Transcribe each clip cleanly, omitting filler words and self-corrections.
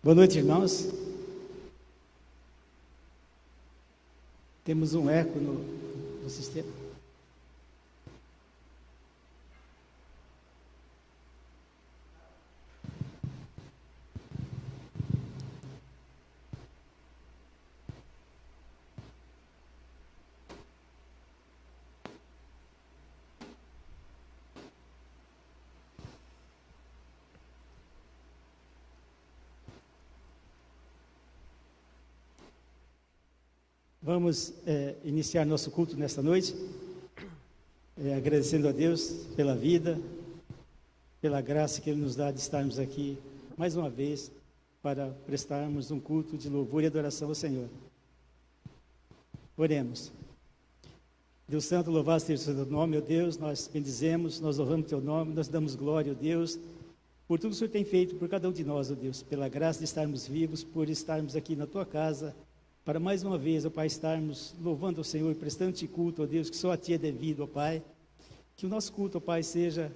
Boa noite, irmãos. Temos um eco no sistema. Vamos iniciar nosso culto nesta noite, agradecendo a Deus pela vida, pela graça que Ele nos dá de estarmos aqui mais uma vez para prestarmos um culto de louvor e adoração ao Senhor. Oremos. Deus Santo, louvado seja o seu nome, ó Deus, nós bendizemos, nós louvamos teu nome, nós damos glória, ó Deus, por tudo que o Senhor tem feito por cada um de nós, ó Deus, pela graça de estarmos vivos, por estarmos aqui na tua casa, para mais uma vez, ó Pai, estarmos louvando ao Senhor, prestando-te culto, ó Deus, que só a Ti é devido, ó Pai. Que o nosso culto, ó Pai, seja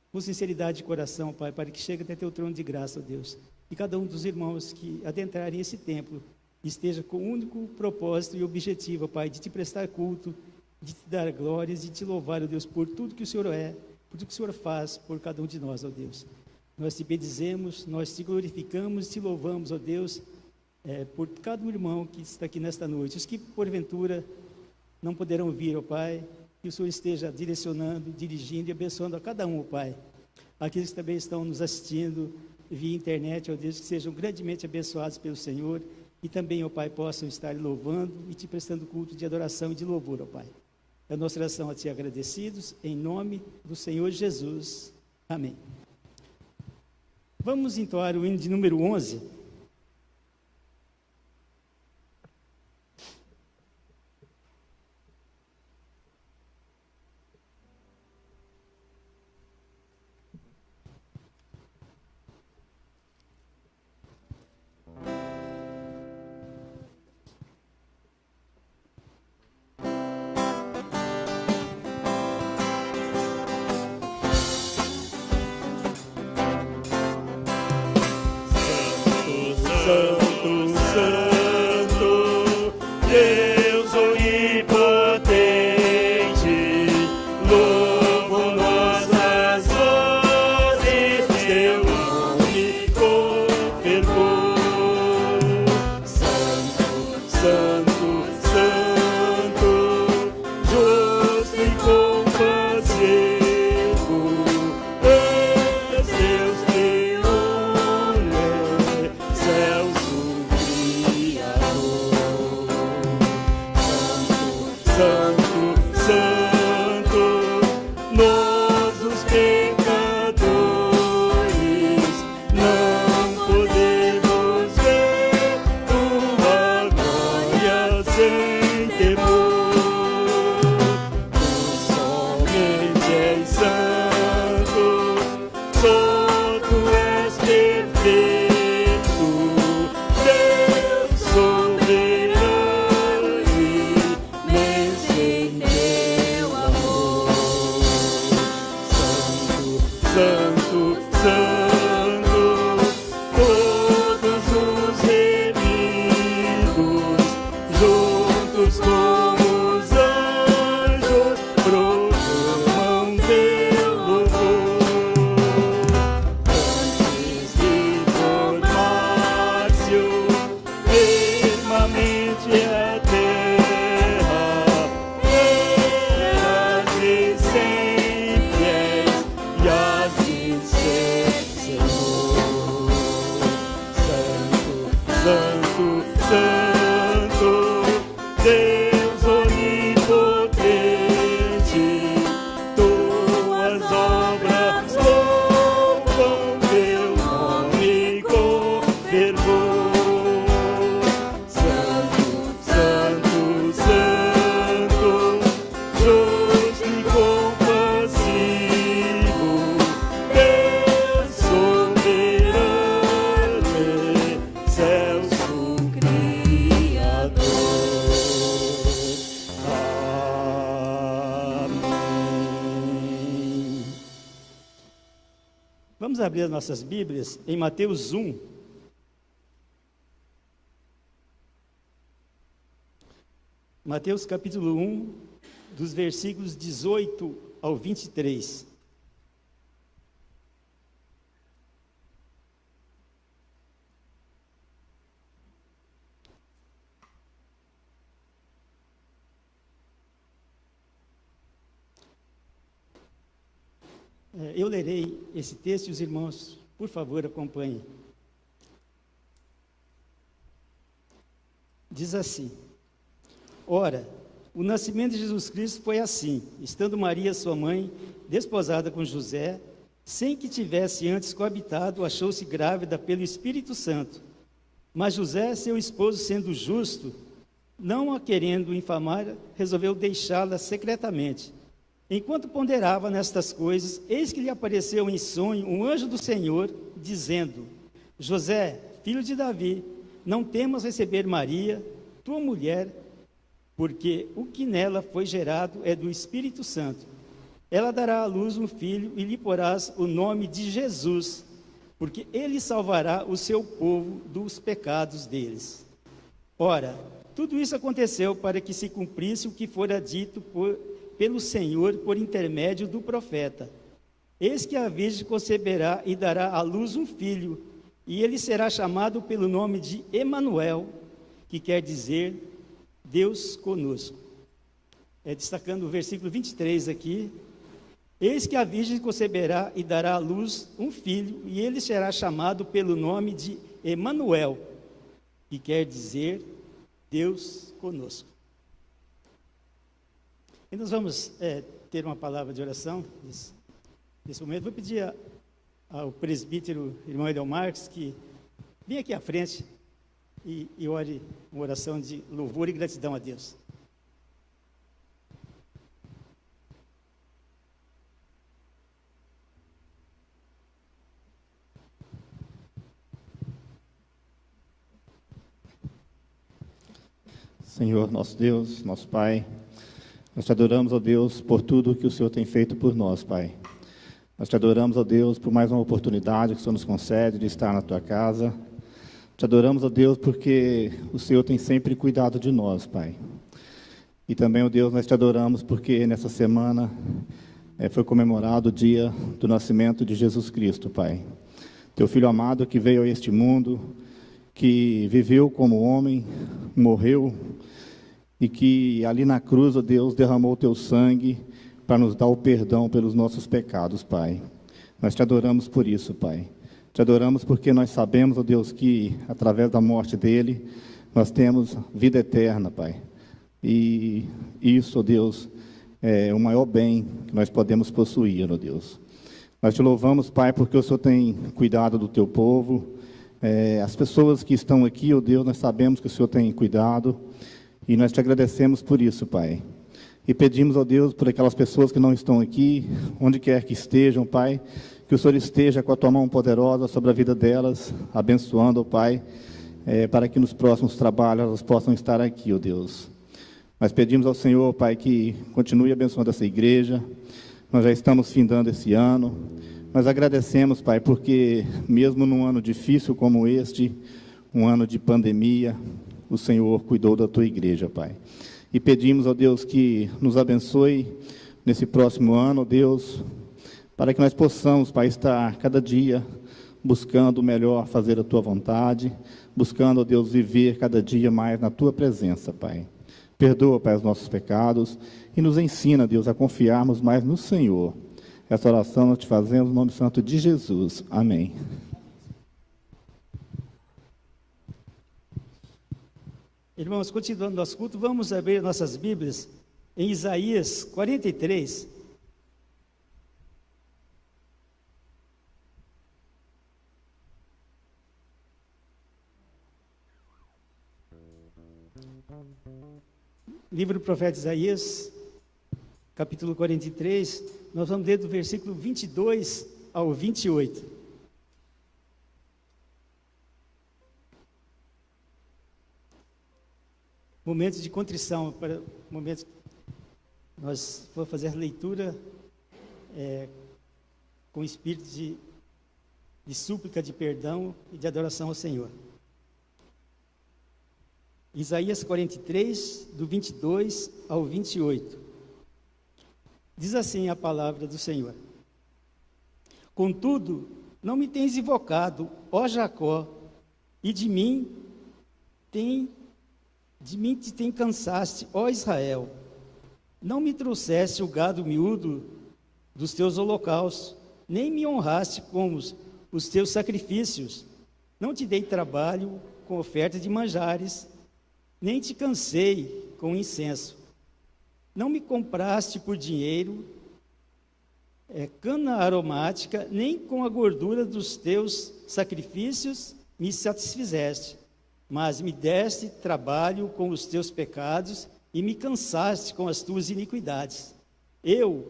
com sinceridade de coração, ó Pai, para que chegue até Teu trono de graça, ó Deus. E cada um dos irmãos que adentrarem esse templo esteja com o único propósito e objetivo, ó Pai, de Te prestar culto, de Te dar glórias, de Te louvar, ó Deus, por tudo que o Senhor é, por tudo que o Senhor faz por cada um de nós, ó Deus. Nós Te bendizemos, nós Te glorificamos, Te louvamos, ó Deus, por cada irmão que está aqui nesta noite, os que porventura não poderão vir, ó Pai, que o Senhor esteja direcionando, dirigindo e abençoando a cada um, ó Pai. Aqueles que também estão nos assistindo via internet, ó Deus, que sejam grandemente abençoados pelo Senhor e também, ó Pai, possam estar louvando e Te prestando culto de adoração e de louvor, ó Pai. É a nossa oração a Ti agradecidos, em nome do Senhor Jesus. Amém. Vamos entoar o hino de número 11. Vamos abrir as nossas Bíblias em Mateus 1. Mateus capítulo 1, dos versículos 18 ao 23. Eu lerei esse texto e os irmãos, por favor, acompanhem. Diz assim: Ora, o nascimento de Jesus Cristo foi assim: estando Maria, sua mãe, desposada com José, sem que tivesse antes coabitado, achou-se grávida pelo Espírito Santo. Mas José, seu esposo, sendo justo, não a querendo infamar, resolveu deixá-la secretamente. Enquanto ponderava nestas coisas, eis que lhe apareceu em sonho um anjo do Senhor, dizendo: José, filho de Davi, não temas receber Maria, tua mulher, porque o que nela foi gerado é do Espírito Santo. Ela dará à luz um filho e lhe porás o nome de Jesus, porque ele salvará o seu povo dos pecados deles. Ora, tudo isso aconteceu para que se cumprisse o que fora dito pelo Senhor por intermédio do profeta. Eis que a virgem conceberá e dará à luz um filho, e ele será chamado pelo nome de Emanuel, que quer dizer Deus conosco. Destacando o versículo 23 aqui. Eis que a virgem conceberá e dará à luz um filho, e ele será chamado pelo nome de Emanuel, que quer dizer Deus conosco. E nós vamos ter uma palavra de oração nesse momento. Vou pedir ao presbítero, irmão Edel Marques, que venha aqui à frente e ore uma oração de louvor e gratidão a Deus. Senhor, nosso Deus, nosso Pai, nós te adoramos, ó Deus, por tudo que o Senhor tem feito por nós, Pai. Nós te adoramos, ó Deus, por mais uma oportunidade que o Senhor nos concede de estar na tua casa. Te adoramos, ó Deus, porque o Senhor tem sempre cuidado de nós, Pai. E também, ó Deus, nós te adoramos porque nessa semana foi comemorado o dia do nascimento de Jesus Cristo, Pai. Teu Filho amado que veio a este mundo, que viveu como homem, morreu, e que ali na cruz, ó Deus, derramou o teu sangue para nos dar o perdão pelos nossos pecados, Pai. Nós te adoramos por isso, Pai. Te adoramos porque nós sabemos, ó Deus, que através da morte dele, nós temos vida eterna, Pai. E isso, ó Deus, é o maior bem que nós podemos possuir, ó Deus. Nós te louvamos, Pai, porque o Senhor tem cuidado do teu povo. As pessoas que estão aqui, ó Deus, nós sabemos que o Senhor tem cuidado. E nós te agradecemos por isso, Pai. E pedimos, ó Deus, por aquelas pessoas que não estão aqui, onde quer que estejam, Pai, que o Senhor esteja com a tua mão poderosa sobre a vida delas, abençoando, ó Pai, para que nos próximos trabalhos elas possam estar aqui, ó Deus. Nós pedimos ao Senhor, Pai, que continue abençoando essa igreja. Nós já estamos findando esse ano. Nós agradecemos, Pai, porque mesmo num ano difícil como este, um ano de pandemia, o Senhor cuidou da tua igreja, Pai. E pedimos, ó Deus, que nos abençoe nesse próximo ano, ó Deus, para que nós possamos, Pai, estar cada dia buscando o melhor, fazer a tua vontade, buscando, ó Deus, viver cada dia mais na tua presença, Pai. Perdoa, Pai, os nossos pecados e nos ensina, Deus, a confiarmos mais no Senhor. Essa oração nós te fazemos no nome santo de Jesus. Amém. Irmãos, continuando nosso culto, vamos abrir nossas Bíblias em Isaías 43. Livro do profeta Isaías, capítulo 43, nós vamos ler do versículo 22 ao 28. Momentos de contrição, para momentos nós vamos fazer a leitura com espírito de súplica, de perdão e de adoração ao Senhor. Isaías 43, do 22 ao 28. Diz assim a palavra do Senhor: Contudo, não me tens invocado, ó Jacó, e de mim te tem cansaste, ó Israel. Não me trouxeste o gado miúdo dos teus holocaustos, nem me honraste com os teus sacrifícios. Não te dei trabalho com oferta de manjares, nem te cansei com incenso. Não me compraste por dinheiro cana aromática, nem com a gordura dos teus sacrifícios me satisfizeste, mas me deste trabalho com os teus pecados e me cansaste com as tuas iniquidades. Eu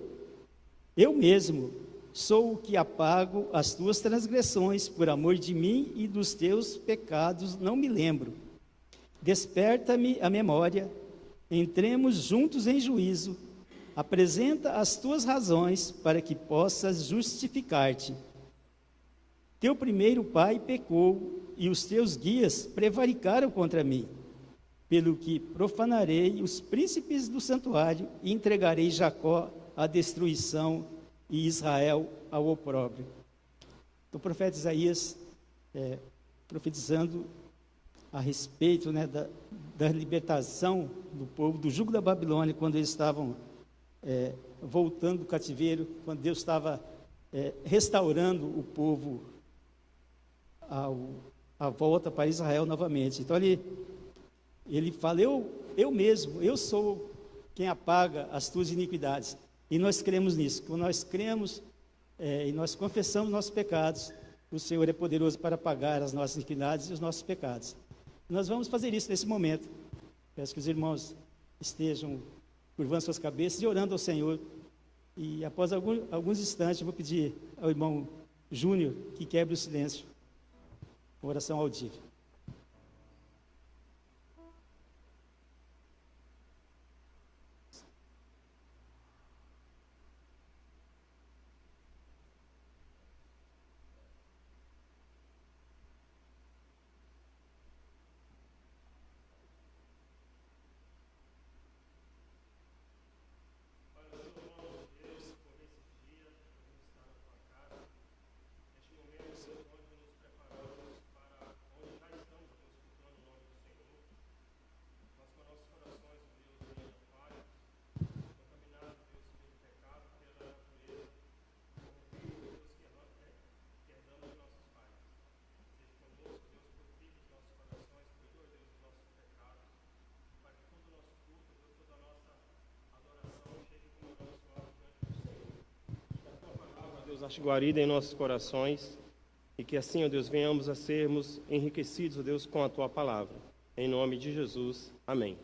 mesmo sou o que apago as tuas transgressões, por amor de mim e dos teus pecados não me lembro. Desperta-me a memória, entremos juntos em juízo, apresenta as tuas razões para que possas justificar-te. Teu primeiro pai pecou e os teus guias prevaricaram contra mim, pelo que profanarei os príncipes do santuário e entregarei Jacó à destruição e Israel ao opróbrio. O profeta Isaías profetizando a respeito, né, da libertação do povo do jugo da Babilônia, quando eles estavam voltando do cativeiro, quando Deus estava restaurando o povo à volta para Israel novamente. Então ele fala, eu mesmo, eu sou quem apaga as tuas iniquidades. E nós cremos nisso. Quando nós cremos e nós confessamos nossos pecados, o Senhor é poderoso para apagar as nossas iniquidades e os nossos pecados. Nós vamos fazer isso nesse momento. Peço que os irmãos estejam curvando suas cabeças e orando ao Senhor. E após alguns instantes, eu vou pedir ao irmão Júnior que quebre o silêncio. Uma oração audível. Ache guarida em nossos corações e que assim, ó Deus, venhamos a sermos enriquecidos, ó Deus, com a Tua palavra. Em nome de Jesus. Amém.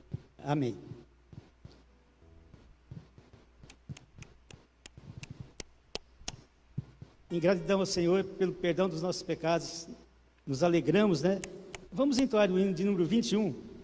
Amém. Em gratidão ao Senhor pelo perdão dos nossos pecados, nos alegramos, né? Vamos entoar o hino de número 21.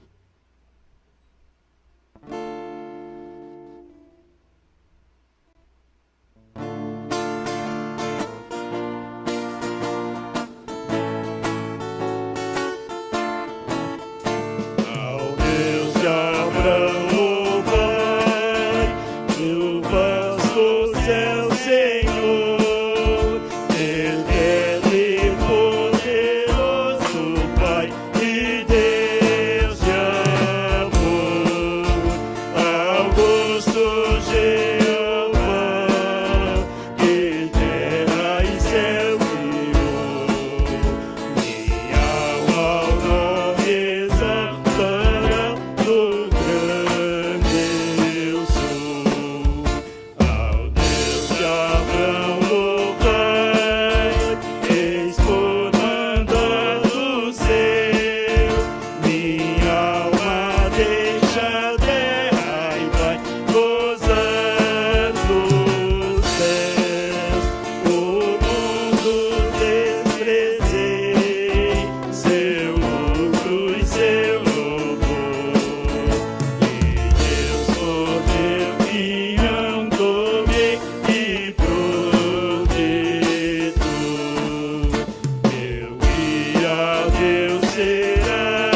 Deus será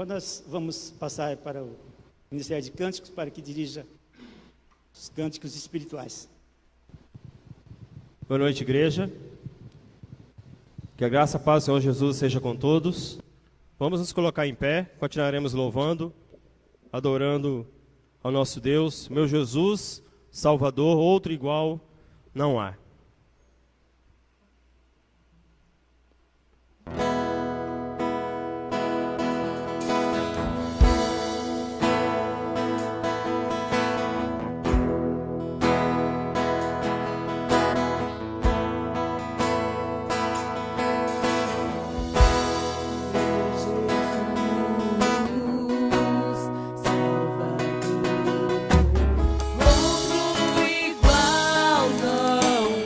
Agora nós vamos passar para o Ministério de Cânticos, para que dirija os cânticos espirituais. Boa noite, igreja. Que a graça e a paz do Senhor Jesus seja com todos. Vamos nos colocar em pé, continuaremos louvando, adorando ao nosso Deus. Meu Jesus, Salvador, outro igual não há. Outro igual não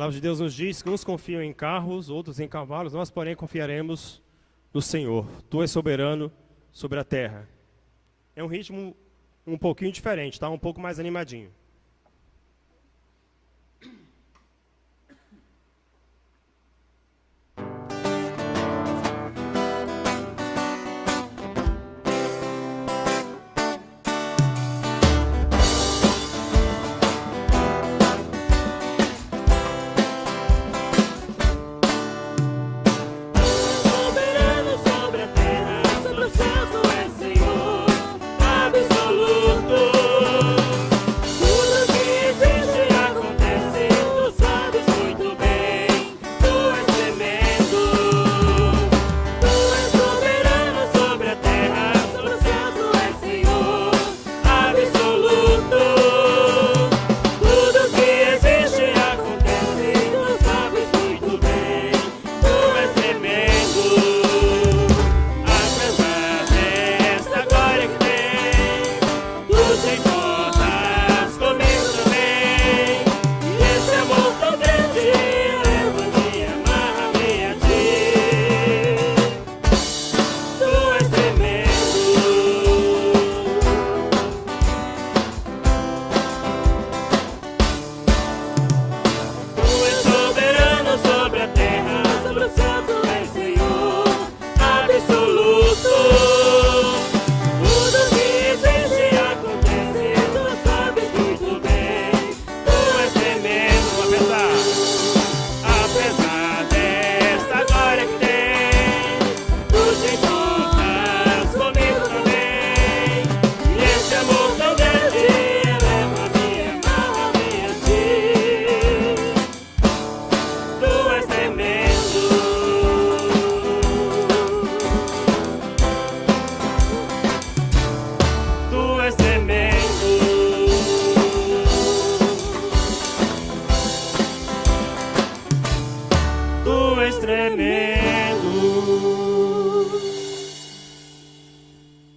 palavra de Deus nos diz que uns confiam em carros, outros em cavalos, nós, porém, confiaremos no Senhor. Tu és soberano sobre a terra. É um ritmo um pouquinho diferente, tá? Um pouco mais animadinho.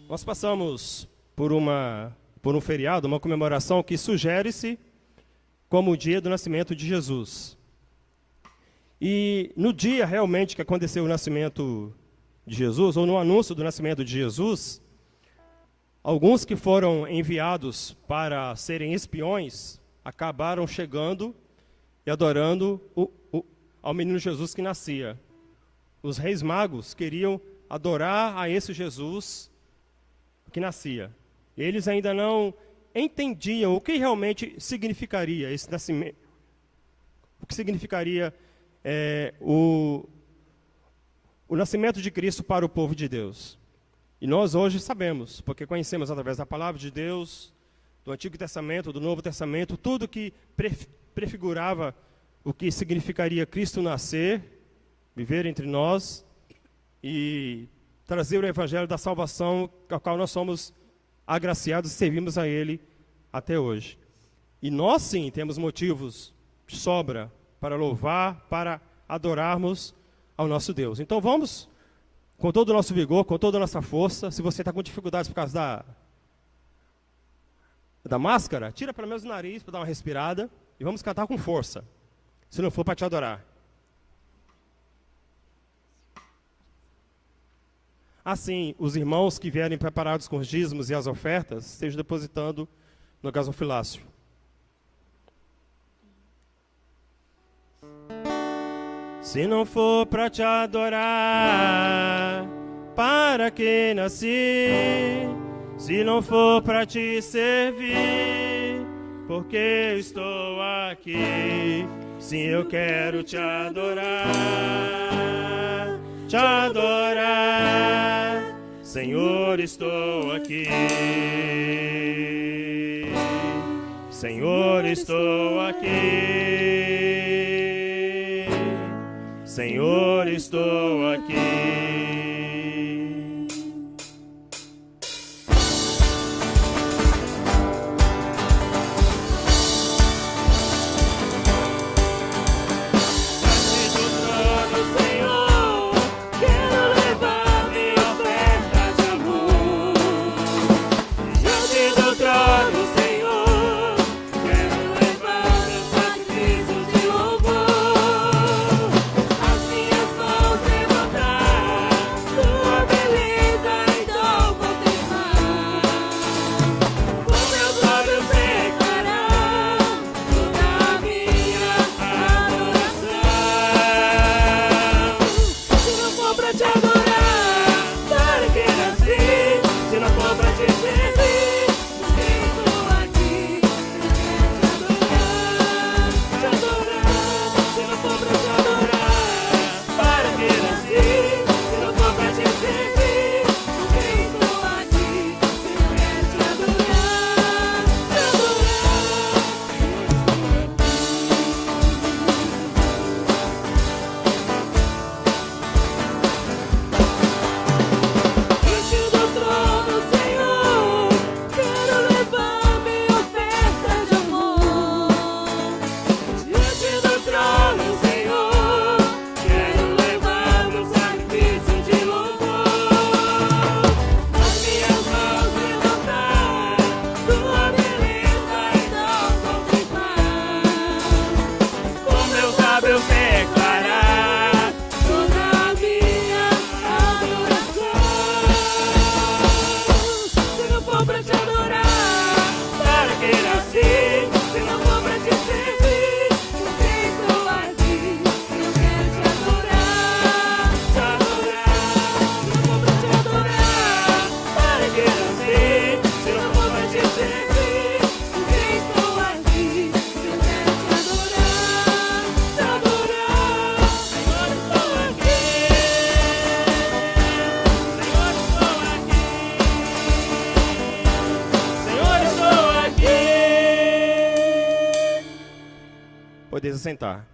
Nós passamos por um feriado, uma comemoração que sugere-se como o dia do nascimento de Jesus. E no dia realmente que aconteceu o nascimento de Jesus, ou no anúncio do nascimento de Jesus, alguns que foram enviados para serem espiões acabaram chegando e adorando ao menino Jesus que nascia. Os reis magos queriam adorar a esse Jesus que nascia. Eles ainda não entendiam o que realmente significaria esse nascimento, o que significaria o nascimento de Cristo para o povo de Deus. E nós hoje sabemos, porque conhecemos através da palavra de Deus, do Antigo Testamento, do Novo Testamento, tudo que prefigurava o que significaria Cristo nascer, viver entre nós e trazer o evangelho da salvação, ao qual nós somos agraciados e servimos a Ele até hoje. E nós sim temos motivos de sobra para louvar, para adorarmos ao nosso Deus. Então vamos, com todo o nosso vigor, com toda a nossa força. Se você está com dificuldades por causa da máscara, tira pelo menos o nariz para dar uma respirada e vamos cantar com força, se não for para te adorar. Assim, os irmãos que vierem preparados com os dízimos e as ofertas, estejam depositando no gasofilácio. Se não for para te adorar, para que nasci? Se não for para te servir, porque eu estou aqui? Sim, eu quero te adorar, Senhor, estou aqui. Senhor, estou aqui. Senhor, estou aqui. Senhor, quero levar meus sacrifícios de louvor. poder se sentar.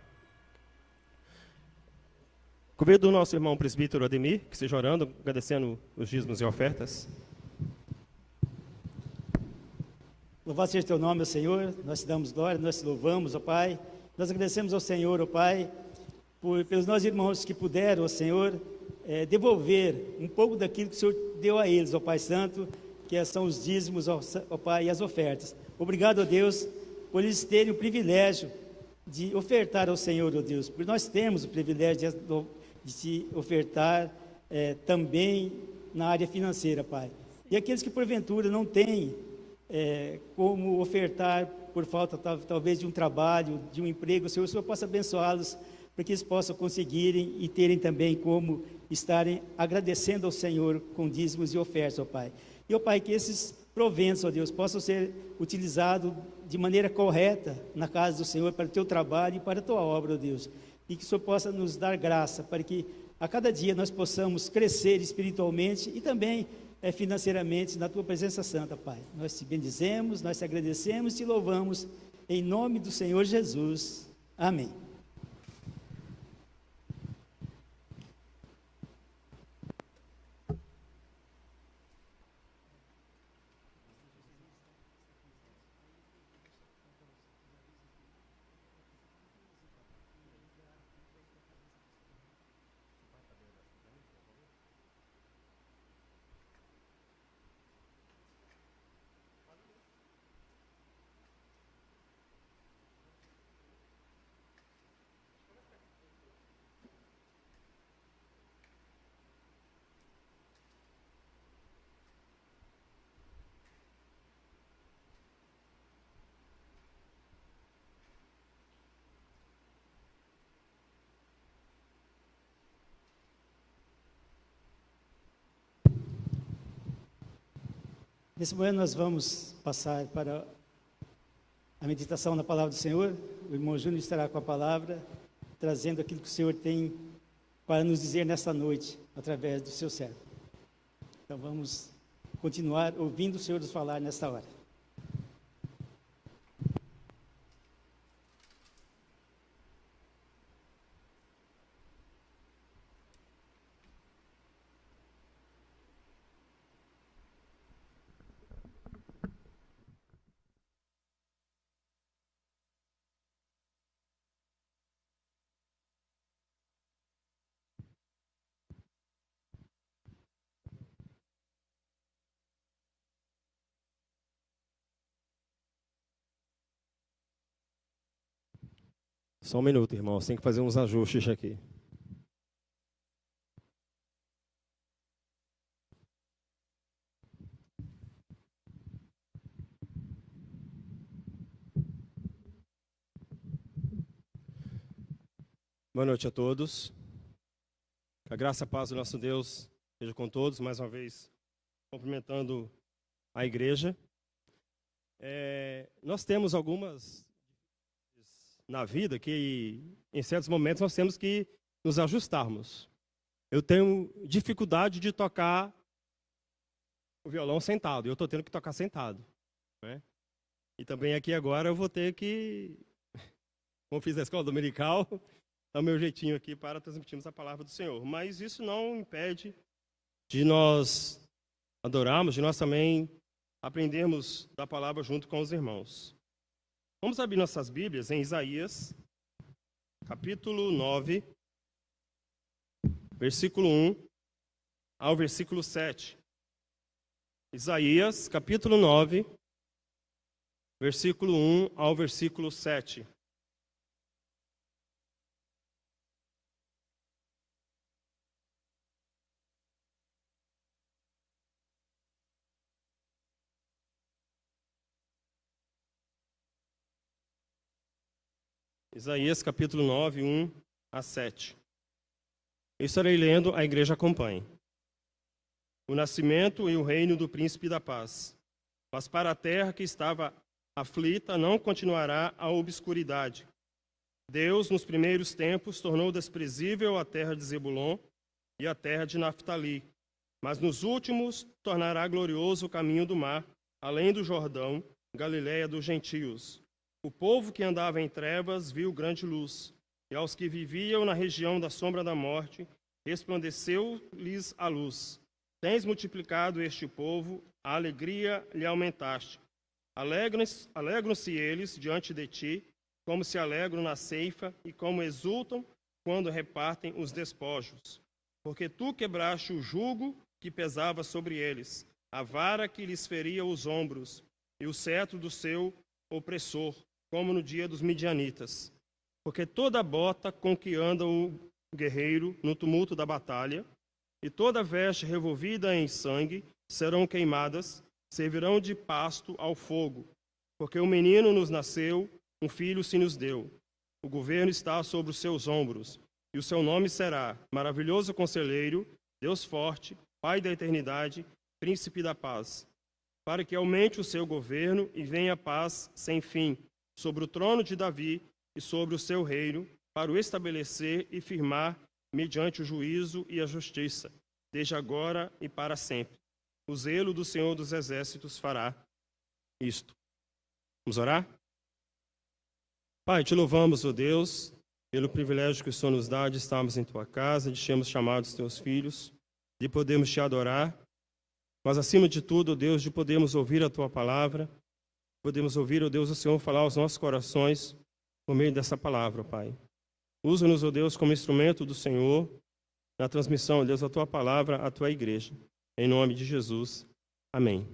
Convido o nosso irmão presbítero Ademir, que esteja orando, agradecendo os dízimos e ofertas. Louvado seja o teu nome, ó Senhor, nós te damos glória, nós te louvamos, ó Pai. Nós agradecemos ao Senhor, ó Pai, pelos nossos irmãos que puderam, ó Senhor, devolver um pouco daquilo que o Senhor deu a eles, ó Pai Santo, que são os dízimos, ó Pai, e as ofertas. Obrigado, ó Deus, por eles terem o privilégio de ofertar ao Senhor, ó Deus, porque nós temos o privilégio de te ofertar também na área financeira, Pai. E aqueles que porventura não têm como ofertar por falta talvez de um trabalho, de um emprego, o Senhor possa abençoá-los para que eles possam conseguirem e terem também como estarem agradecendo ao Senhor com dízimos e ofertas, ó Pai. E, ó Pai, que esses proventos, ó Deus, possam ser utilizados de maneira correta na casa do Senhor, para o teu trabalho e para a tua obra, ó Deus. E que o Senhor possa nos dar graça para que a cada dia nós possamos crescer espiritualmente e também financeiramente na tua presença santa, Pai. Nós te bendizemos, nós te agradecemos e te louvamos em nome do Senhor Jesus. Amém. Nesse momento nós vamos passar para a meditação na palavra do Senhor. O irmão Júnior estará com a palavra, trazendo aquilo que o Senhor tem para nos dizer nesta noite, através do seu servo. Então vamos continuar ouvindo o Senhor nos falar nesta hora. Só um minuto, irmãos, tem que fazer uns ajustes aqui. Boa noite a todos. Que a graça e a paz do nosso Deus seja com todos, mais uma vez cumprimentando a igreja. Nós temos algumas na vida que, em certos momentos, nós temos que nos ajustarmos. Eu tenho dificuldade de tocar o violão sentado, eu estou tendo que tocar sentado, né? E também aqui agora eu vou ter que, como fiz na escola dominical, dar o meu jeitinho aqui para transmitirmos a palavra do Senhor. Mas isso não impede de nós adorarmos, de nós também aprendermos da palavra junto com os irmãos. Vamos abrir nossas Bíblias em Isaías, capítulo 9, versículo 1 ao versículo 7. Isaías, capítulo 9, versículo 1 ao versículo 7. Isaías capítulo 9, 1 a 7. Eu estarei lendo, a igreja acompanhe. O nascimento e o reino do príncipe da paz. Mas para a terra que estava aflita não continuará a obscuridade. Deus, nos primeiros tempos, tornou desprezível a terra de Zebulon e a terra de Naftali. Mas nos últimos tornará glorioso o caminho do mar, além do Jordão, Galiléia dos gentios. O povo que andava em trevas viu grande luz, e aos que viviam na região da sombra da morte, resplandeceu-lhes a luz. Tens multiplicado este povo, a alegria lhe aumentaste. Alegram-se eles diante de ti, como se alegram na ceifa, e como exultam quando repartem os despojos. Porque tu quebraste o jugo que pesava sobre eles, a vara que lhes feria os ombros, e o cetro do seu opressor, como no dia dos midianitas. Porque toda a bota com que anda o guerreiro no tumulto da batalha, e toda veste revolvida em sangue, serão queimadas, servirão de pasto ao fogo. Porque um menino nos nasceu, um filho se nos deu. O governo está sobre os seus ombros, e o seu nome será Maravilhoso Conselheiro, Deus Forte, Pai da Eternidade, Príncipe da Paz. Para que aumente o seu governo e venha a paz sem fim sobre o trono de Davi e sobre o seu reino, para o estabelecer e firmar mediante o juízo e a justiça, desde agora e para sempre. O zelo do Senhor dos Exércitos fará isto. Vamos orar? Pai, te louvamos, ó Deus, pelo privilégio que o Senhor nos dá de estarmos em tua casa, de sermos chamados teus filhos, de podermos te adorar, mas acima de tudo, ó Deus, de podermos ouvir a tua palavra, podemos ouvir, ó Deus, o Senhor falar aos nossos corações por meio dessa palavra, ó Pai. Usa-nos, ó Deus, como instrumento do Senhor na transmissão, ó Deus, da tua palavra à tua igreja. Em nome de Jesus. Amém.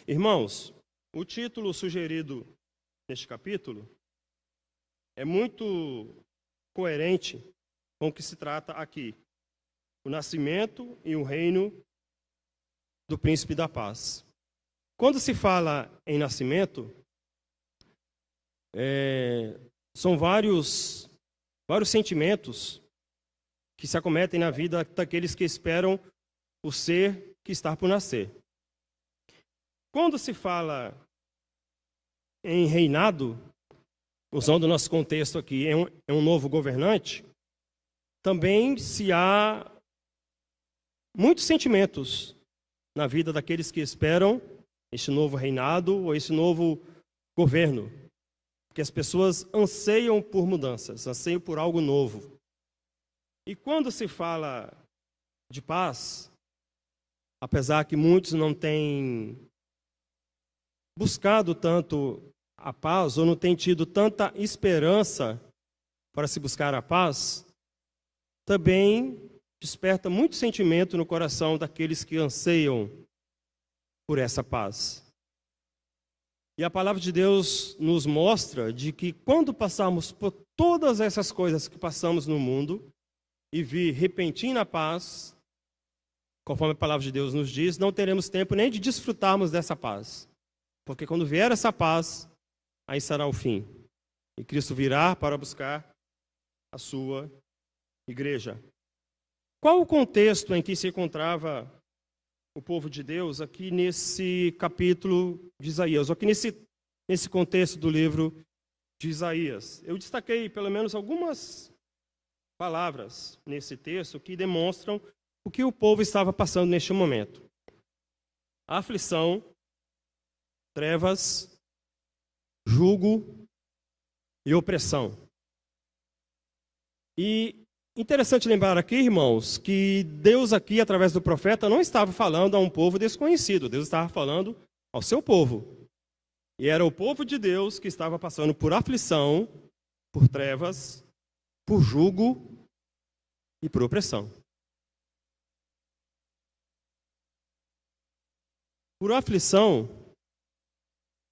Irmãos, o título sugerido neste capítulo é muito coerente com o que se trata aqui. O nascimento e o reino do Príncipe da Paz. Quando se fala em nascimento, são vários sentimentos que se acometem na vida daqueles que esperam o ser que está por nascer. Quando se fala em reinado, usando o nosso contexto aqui, é um novo governante, também se há muitos sentimentos na vida daqueles que esperam este novo reinado ou esse novo governo. Porque as pessoas anseiam por mudanças, anseiam por algo novo. E quando se fala de paz, apesar que muitos não têm buscado tanto a paz ou não têm tido tanta esperança para se buscar a paz, também desperta muito sentimento no coração daqueles que anseiam por essa paz. E a palavra de Deus nos mostra de que quando passarmos por todas essas coisas que passamos no mundo e vir repentina paz, conforme a palavra de Deus nos diz, não teremos tempo nem de desfrutarmos dessa paz. Porque quando vier essa paz, aí será o fim. E Cristo virá para buscar a sua igreja. Qual o contexto em que se encontrava o povo de Deus aqui nesse capítulo de Isaías, ou aqui nesse contexto do livro de Isaías? Eu destaquei pelo menos algumas palavras nesse texto que demonstram o que o povo estava passando neste momento. Aflição, trevas, jugo e opressão. E interessante lembrar aqui, irmãos, que Deus aqui, através do profeta, não estava falando a um povo desconhecido. Deus estava falando ao seu povo. E era o povo de Deus que estava passando por aflição, por trevas, por jugo e por opressão. Por aflição,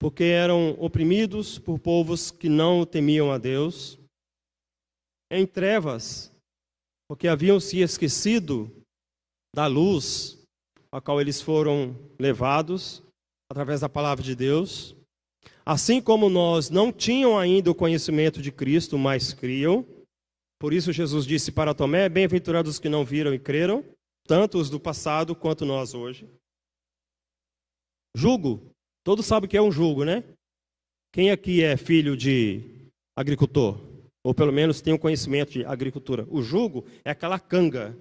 porque eram oprimidos por povos que não temiam a Deus. Em trevas, porque haviam se esquecido da luz a qual eles foram levados através da palavra de Deus. Assim como nós não tinham ainda o conhecimento de Cristo, mas criam. Por isso Jesus disse para Tomé: bem-aventurados os que não viram e creram, tanto os do passado quanto nós hoje. Jugo. Todos sabem o que é um jugo, né? Quem aqui é filho de agricultor? Ou pelo menos tem um conhecimento de agricultura. O jugo é aquela canga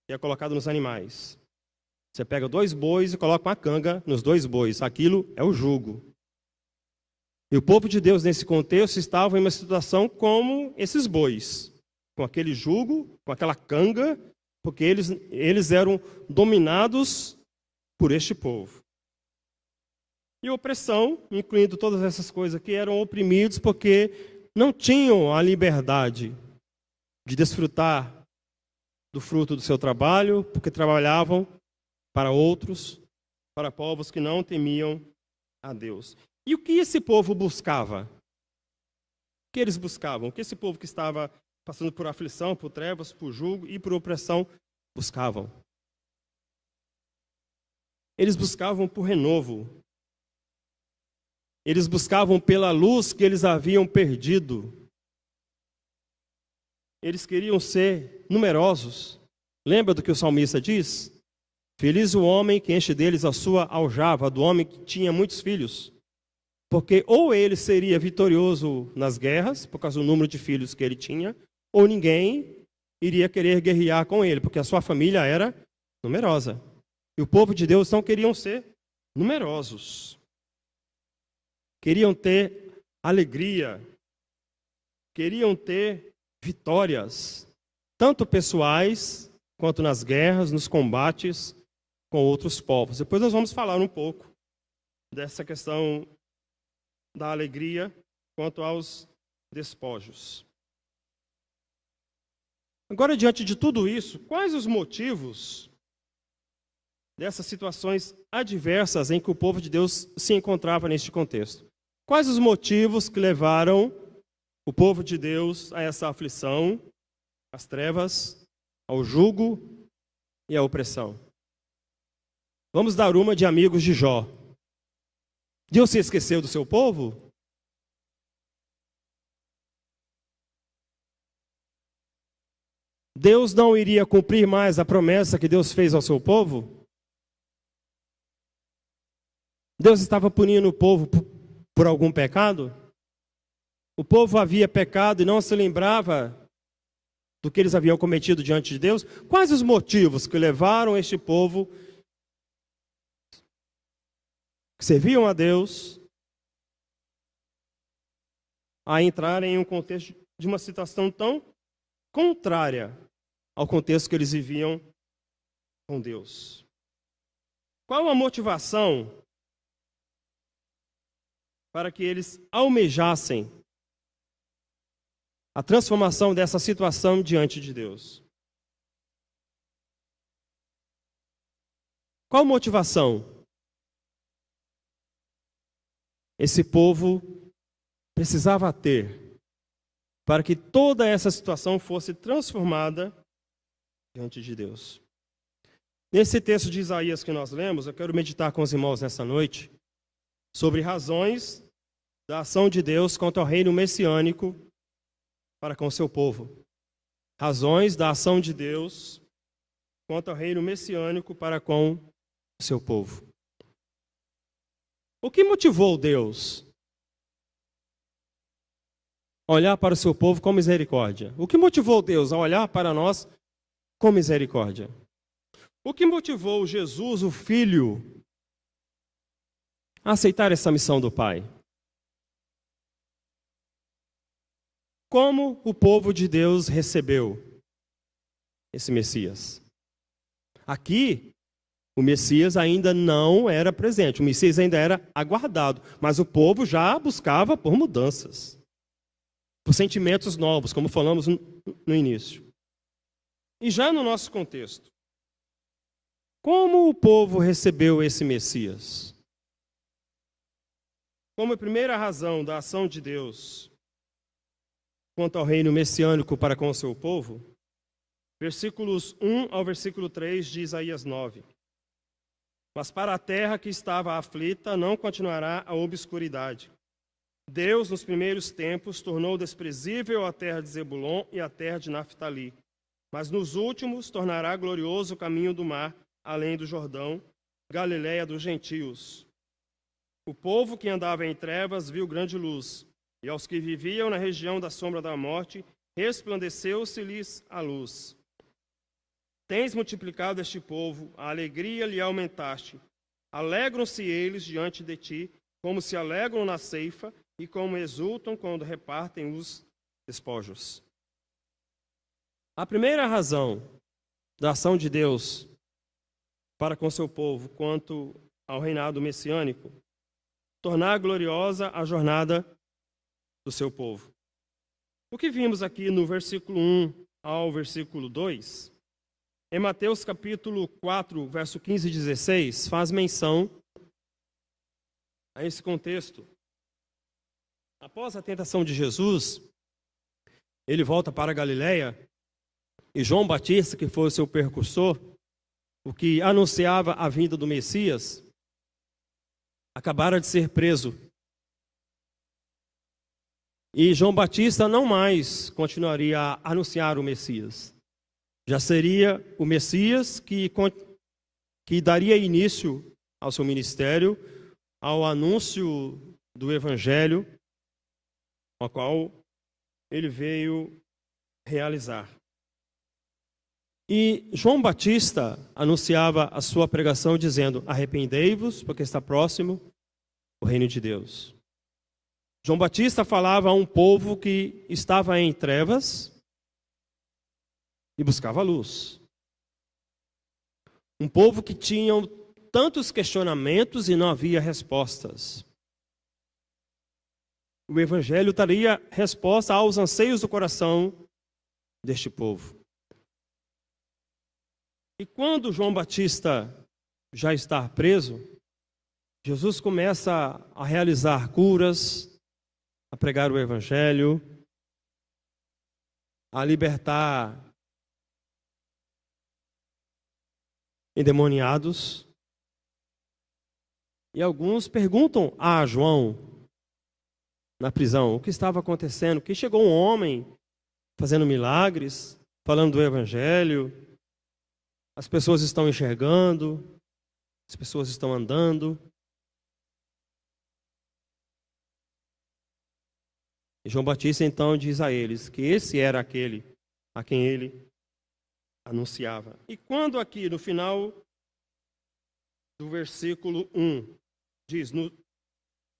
que é colocada nos animais. Você pega 2 bois e coloca uma canga nos 2 bois. Aquilo é o jugo. E o povo de Deus, nesse contexto, estava em uma situação como esses bois, com aquele jugo, com aquela canga, porque eles eram dominados por este povo. E opressão, incluindo todas essas coisas que eram oprimidos porque não tinham a liberdade de desfrutar do fruto do seu trabalho, porque trabalhavam para outros, para povos que não temiam a Deus. E o que esse povo buscava? O que eles buscavam? O que esse povo que estava passando por aflição, por trevas, por jugo e por opressão buscavam? Eles buscavam por renovo. Eles buscavam pela luz que eles haviam perdido. Eles queriam ser numerosos. Lembra do que o salmista diz? Feliz o homem que enche deles a sua aljava, do homem que tinha muitos filhos. Porque ou ele seria vitorioso nas guerras, por causa do número de filhos que ele tinha, ou ninguém iria querer guerrear com ele, porque a sua família era numerosa. E o povo de Deus não queriam ser numerosos. Queriam ter alegria, queriam ter vitórias, tanto pessoais quanto nas guerras, nos combates com outros povos. Depois nós vamos falar um pouco dessa questão da alegria quanto aos despojos. Agora, diante de tudo isso, quais os motivos dessas situações adversas em que o povo de Deus se encontrava neste contexto? Quais os motivos que levaram o povo de Deus a essa aflição, às trevas, ao jugo e à opressão? Vamos dar uma de amigos de Jó. Deus se esqueceu do seu povo? Deus não iria cumprir mais a promessa que Deus fez ao seu povo? Deus estava punindo o povo por algum pecado? O povo havia pecado e não se lembrava do que eles haviam cometido diante de Deus? Quais os motivos que levaram este povo que serviam a Deus a entrar em um contexto de uma situação tão contrária ao contexto que eles viviam com Deus? Qual a motivação para que eles almejassem a transformação dessa situação diante de Deus? Qual motivação esse povo precisava ter para que toda essa situação fosse transformada diante de Deus? Nesse texto de Isaías que nós lemos, eu quero meditar com os irmãos nessa noite sobre razões da ação de Deus quanto ao reino messiânico para com o seu povo. Razões da ação de Deus quanto ao reino messiânico para com o seu povo. O que motivou Deus a olhar para o seu povo com misericórdia? O que motivou Deus a olhar para nós com misericórdia? O que motivou Jesus, o Filho, a aceitar essa missão do Pai? Como o povo de Deus recebeu esse Messias? Aqui, o Messias ainda não era presente, o Messias ainda era aguardado, mas o povo já buscava por mudanças, por sentimentos novos, como falamos no início. E já no nosso contexto, como o povo recebeu esse Messias? Como a primeira razão da ação de Deus quanto ao reino messiânico para com o seu povo, versículos 1 ao versículo 3 de Isaías 9. Mas para a terra que estava aflita não continuará a obscuridade. Deus, nos primeiros tempos, tornou desprezível a terra de Zebulon e a terra de Naftali. Mas nos últimos tornará glorioso o caminho do mar, além do Jordão, Galiléia dos gentios. O povo que andava em trevas viu grande luz, e aos que viviam na região da sombra da morte, resplandeceu-se-lhes a luz. Tens multiplicado este povo, a alegria lhe aumentaste. Alegram-se eles diante de ti, como se alegram na ceifa, e como exultam quando repartem os despojos. A primeira razão da ação de Deus para com seu povo quanto ao reinado messiânico, tornar gloriosa a jornada do seu povo. O que vimos aqui no versículo 1 ao versículo 2, em Mateus capítulo 4, verso 15 e 16, faz menção a esse contexto. Após a tentação de Jesus, ele volta para a Galileia e João Batista, que foi o seu precursor, o que anunciava a vinda do Messias, acabara de ser preso. E João Batista não mais continuaria a anunciar o Messias. Já seria o Messias que daria início ao seu ministério, ao anúncio do Evangelho, ao qual ele veio realizar. E João Batista anunciava a sua pregação dizendo: arrependei-vos, porque está próximo o reino de Deus. João Batista falava a um povo que estava em trevas e buscava luz. Um povo que tinha tantos questionamentos e não havia respostas. O Evangelho daria resposta aos anseios do coração deste povo. E quando João Batista já está preso, Jesus começa a realizar curas, a pregar o Evangelho, a libertar endemoniados. E alguns perguntam a João, na prisão, o que estava acontecendo, que chegou um homem fazendo milagres, falando do Evangelho, as pessoas estão enxergando, as pessoas estão andando. E João Batista então diz a eles que esse era aquele a quem ele anunciava. E quando aqui no final do versículo 1 diz: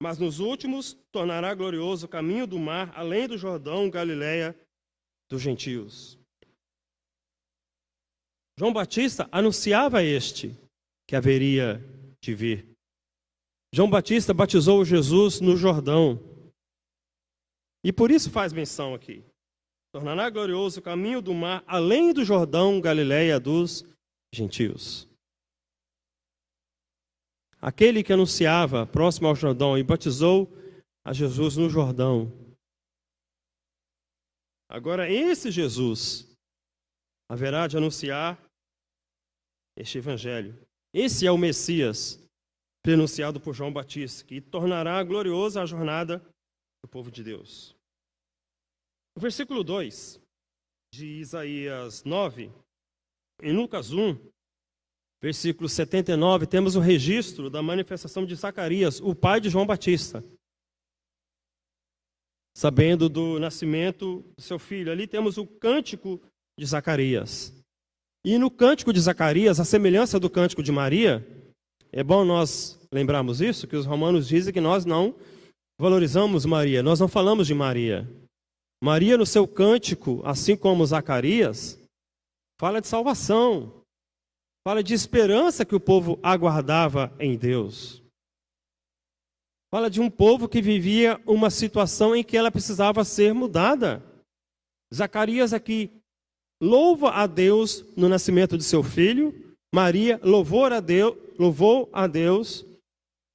mas nos últimos tornará glorioso o caminho do mar, além do Jordão, Galileia dos gentios. João Batista anunciava que haveria de vir. João Batista batizou Jesus no Jordão. E por isso faz menção aqui: tornará glorioso o caminho do mar, além do Jordão, Galileia dos gentios. Aquele que anunciava próximo ao Jordão e batizou a Jesus no Jordão. Agora esse Jesus haverá de anunciar este Evangelho. Esse é o Messias prenunciado por João Batista, que tornará gloriosa a jornada do povo de Deus. No versículo 2 de Isaías 9, em Lucas 1, versículo 79, temos o registro da manifestação de Zacarias, o pai de João Batista, sabendo do nascimento do seu filho. Ali temos o cântico de Zacarias. E no cântico de Zacarias, a semelhança do cântico de Maria, é bom nós lembrarmos isso, que os romanos dizem que nós não valorizamos Maria, nós não falamos de Maria. Maria, no seu cântico, assim como Zacarias, fala de salvação, fala de esperança que o povo aguardava em Deus. Fala de um povo que vivia uma situação em que ela precisava ser mudada. Zacarias aqui louva a Deus no nascimento de seu filho. Maria louvou a Deus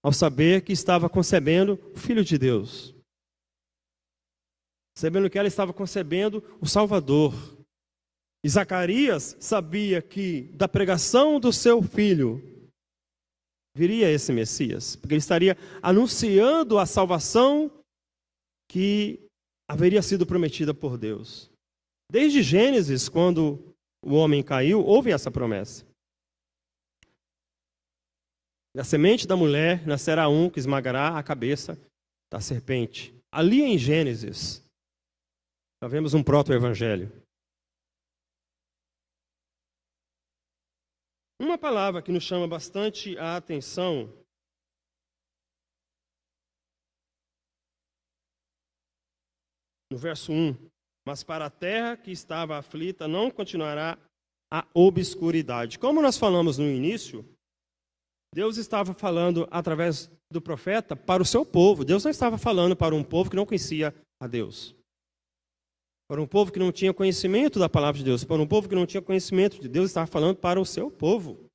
ao saber que estava concebendo o Filho de Deus. Sabendo que ela estava concebendo o Salvador. E Zacarias sabia que da pregação do seu filho viria esse Messias, porque ele estaria anunciando a salvação que haveria sido prometida por Deus. Desde Gênesis, quando o homem caiu, houve essa promessa. Da semente da mulher nascerá um que esmagará a cabeça da serpente. Ali em Gênesis, já vemos um proto-evangelho. Uma palavra que nos chama bastante a atenção no verso 1. Mas para a terra que estava aflita não continuará a obscuridade. Como nós falamos no início, Deus estava falando através do profeta para o seu povo. Deus não estava falando para um povo que não conhecia a Deus. Para um povo que não tinha conhecimento da palavra de Deus. Para um povo que não tinha conhecimento de Deus, estava falando para o seu povo.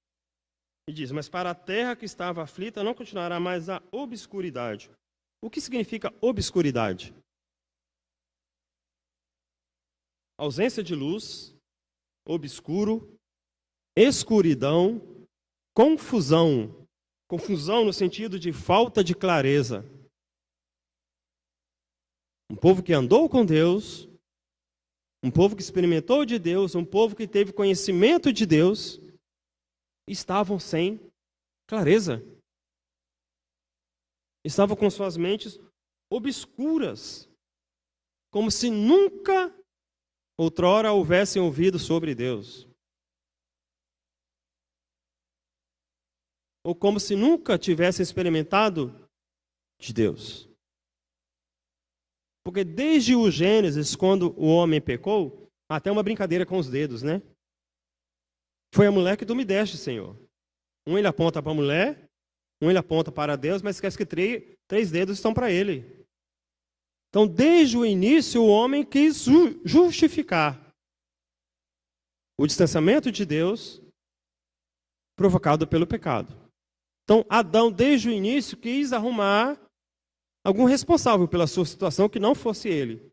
E diz, mas para a terra que estava aflita não continuará mais a obscuridade. O que significa obscuridade? Ausência de luz, obscuro, escuridão, confusão. Confusão no sentido de falta de clareza. Um povo que andou com Deus, um povo que experimentou de Deus, um povo que teve conhecimento de Deus, estavam sem clareza. Estavam com suas mentes obscuras, como se nunca outrora houvessem ouvido sobre Deus. Ou como se nunca tivessem experimentado de Deus. Porque desde o Gênesis, quando o homem pecou, até uma brincadeira com os dedos, né? Foi a mulher que tu me deste, Senhor. Um ele aponta para a mulher, um ele aponta para Deus, mas esquece que três dedos estão para ele. Então, desde o início, o homem quis justificar o distanciamento de Deus provocado pelo pecado. Então, Adão, desde o início, quis arrumar algum responsável pela sua situação que não fosse ele.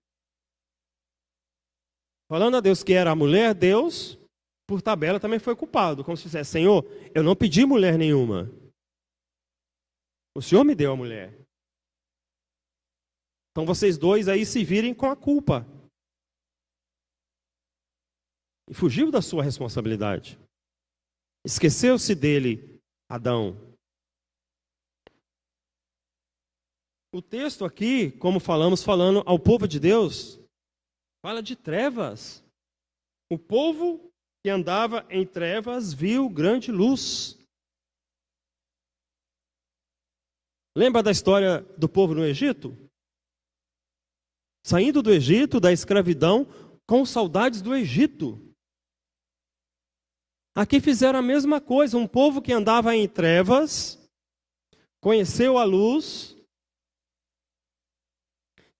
Falando a Deus que era a mulher, Deus, por tabela, também foi culpado. Como se dissesse, Senhor, eu não pedi mulher nenhuma. O Senhor me deu a mulher. Então vocês dois aí se virem com a culpa. E fugiu da sua responsabilidade. Esqueceu-se dele, Adão. O texto aqui, como falamos, falando ao povo de Deus, fala de trevas. O povo que andava em trevas viu grande luz. Lembra da história do povo no Egito? Saindo do Egito, da escravidão, com saudades do Egito. Aqui fizeram a mesma coisa. Um povo que andava em trevas, conheceu a luz,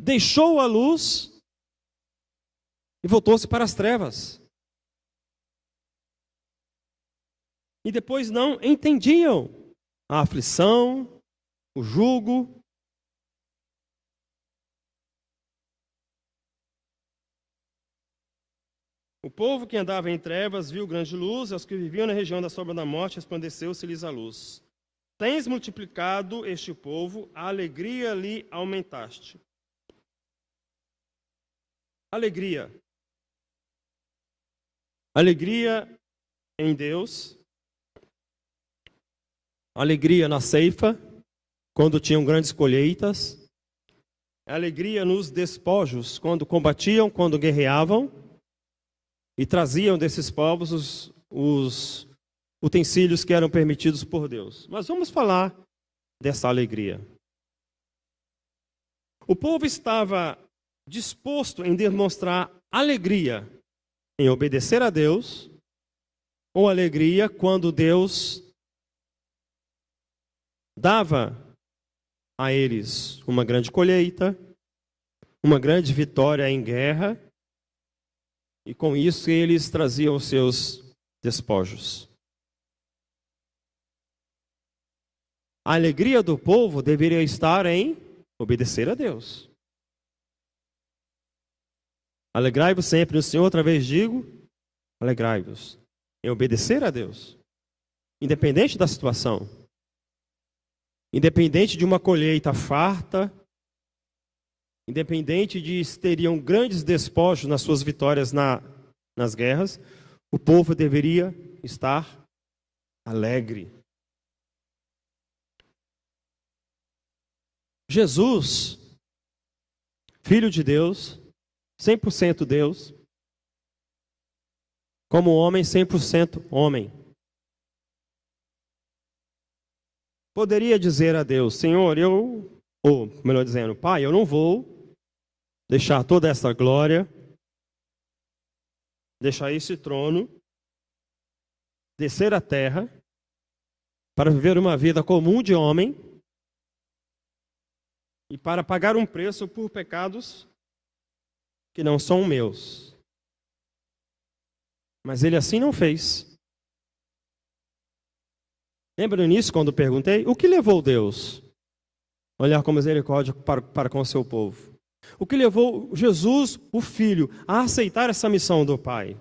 deixou a luz e voltou-se para as trevas. E depois não entendiam a aflição, o jugo. O povo que andava em trevas viu grande luz, e aos que viviam na região da sombra da morte resplandeceu-se-lhes a luz. Tens multiplicado este povo, a alegria lhe aumentaste. Alegria. Alegria em Deus. Alegria na ceifa, quando tinham grandes colheitas. Alegria nos despojos, quando combatiam, quando guerreavam. E traziam desses povos os utensílios que eram permitidos por Deus. Mas vamos falar dessa alegria. O povo estava disposto em demonstrar alegria em obedecer a Deus, ou alegria quando Deus dava a eles uma grande colheita, uma grande vitória em guerra, e com isso eles traziam os seus despojos. A alegria do povo deveria estar em obedecer a Deus. Alegrai-vos sempre no Senhor, outra vez digo, alegrai-vos em obedecer a Deus. Independente da situação. Independente de uma colheita farta, independente de se teriam grandes despojos nas suas vitórias nas guerras, o povo deveria estar alegre. Jesus, Filho de Deus, 100% Deus, como homem, 100% homem. Poderia dizer a Deus, Senhor, ou melhor dizendo, Pai, eu não vou deixar toda essa glória, deixar esse trono, descer à terra, para viver uma vida comum de homem e para pagar um preço por pecados que não são meus. Mas ele assim não fez. Lembra no início quando perguntei? O que levou Deus a olhar com misericórdia para com o seu povo? O que levou Jesus, o Filho, a aceitar essa missão do Pai?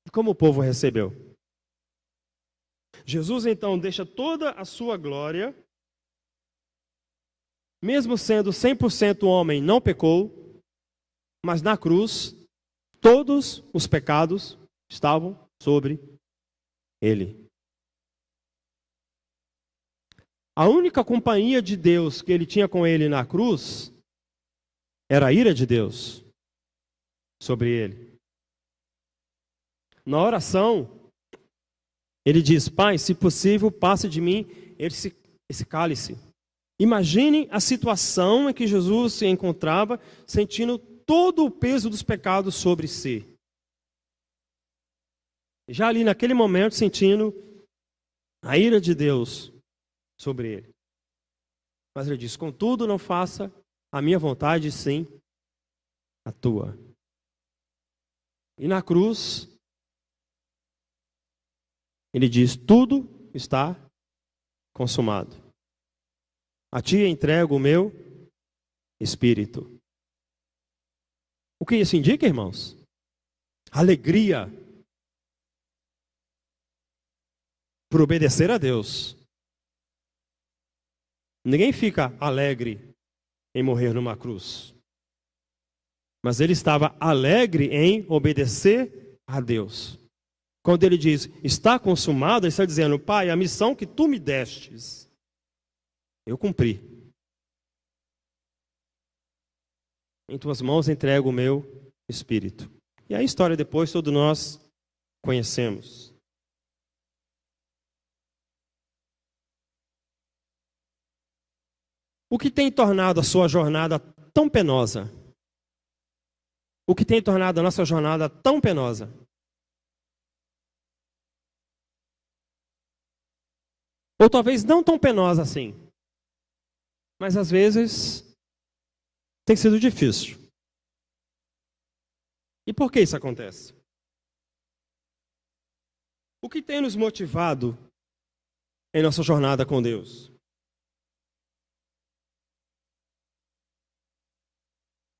E como o povo recebeu? Jesus então deixa toda a sua glória, mesmo sendo 100% homem, não pecou, mas na cruz, todos os pecados estavam sobre ele. A única companhia de Deus que ele tinha com ele na cruz era a ira de Deus sobre ele. Na oração, ele diz: Pai, se possível, passe de mim esse cálice. Imagine a situação em que Jesus se encontrava, sentindo todo o peso dos pecados sobre si. Já ali naquele momento, sentindo a ira de Deus sobre ele. Mas ele diz: contudo, não faça a minha vontade, sim a tua. E na cruz, ele diz: tudo está consumado. A ti entrego o meu espírito. O que isso indica, irmãos? Alegria por obedecer a Deus. Ninguém fica alegre em morrer numa cruz. Mas ele estava alegre em obedecer a Deus. Quando ele diz, está consumado, ele está dizendo: Pai, a missão que tu me destes, eu cumpri. Em tuas mãos entrego o meu espírito. E a história depois todos nós conhecemos. O que tem tornado a sua jornada tão penosa? O que tem tornado a nossa jornada tão penosa? Ou talvez não tão penosa assim. Mas às vezes tem sido difícil. E por que isso acontece? O que tem nos motivado em nossa jornada com Deus?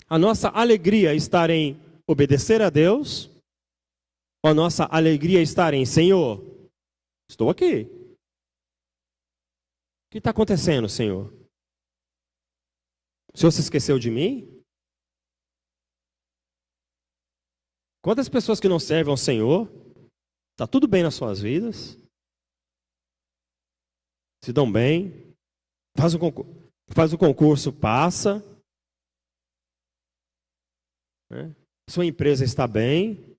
A nossa alegria está em obedecer a Deus? Ou a nossa alegria está em: Senhor, estou aqui. O que está acontecendo, Senhor? O Senhor se esqueceu de mim? Quantas pessoas que não servem ao Senhor, está tudo bem nas suas vidas? Se dão bem? Faz o concurso, passa. Sua empresa está bem.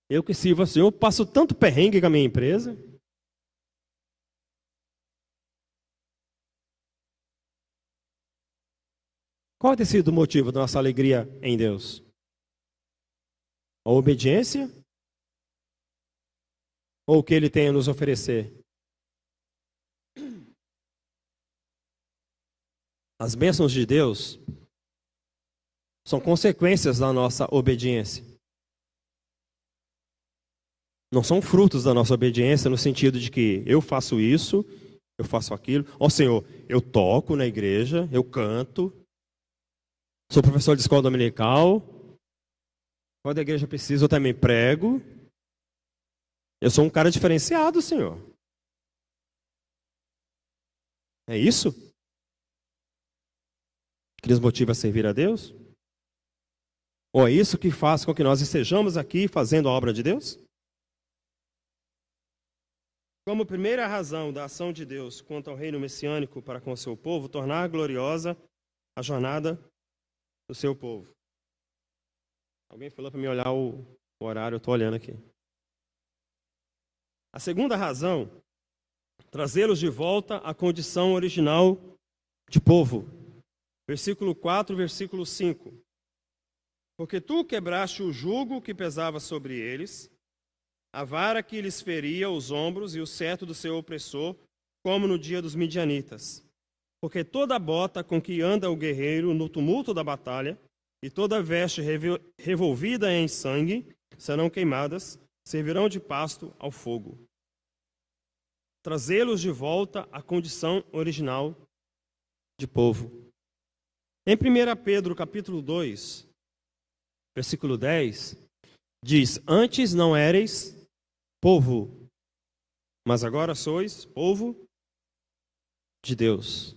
Eu que sirvo ao Senhor, passo tanto perrengue com a minha empresa. Qual tem sido o motivo da nossa alegria em Deus? A obediência? Ou o que Ele tem a nos oferecer? As bênçãos de Deus são consequências da nossa obediência. Não são frutos da nossa obediência no sentido de que eu faço isso, eu faço aquilo. Ó Senhor, eu toco na igreja, eu canto, sou professor de escola dominical, quando a igreja precisa eu também prego. Eu sou um cara diferenciado, Senhor. É isso que nos motiva a servir a Deus? Ou é isso que faz com que nós estejamos aqui fazendo a obra de Deus? Como primeira razão da ação de Deus quanto ao reino messiânico para com o seu povo, tornar gloriosa a jornada do seu povo. Alguém falou para mim olhar o horário, eu estou olhando aqui. A segunda razão, trazê-los de volta à condição original de povo. Versículo 4, versículo 5. Porque tu quebraste o jugo que pesava sobre eles, a vara que lhes feria os ombros e o cetro do seu opressor, como no dia dos midianitas. Porque toda bota com que anda o guerreiro no tumulto da batalha, e toda veste revolvida em sangue, serão queimadas, servirão de pasto ao fogo. Trazê-los de volta à condição original de povo. Em 1 Pedro, capítulo 2, versículo 10, diz: Antes não éreis povo, mas agora sois povo de Deus.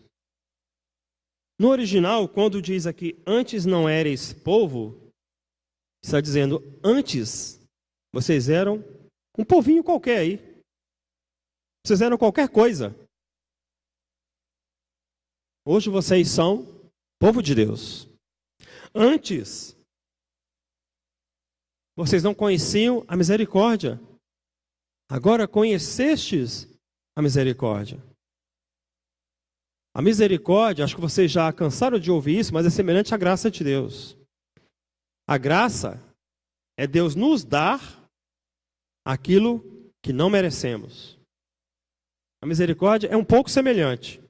No original, quando diz aqui, antes não éreis povo, está dizendo, antes vocês eram um povinho qualquer aí. Vocês eram qualquer coisa. Hoje vocês são povo de Deus. Antes, vocês não conheciam a misericórdia. Agora conhecestes a misericórdia. A misericórdia, acho que vocês já cansaram de ouvir isso, mas é semelhante à graça de Deus. A graça é Deus nos dar aquilo que não merecemos. A misericórdia é um pouco semelhante.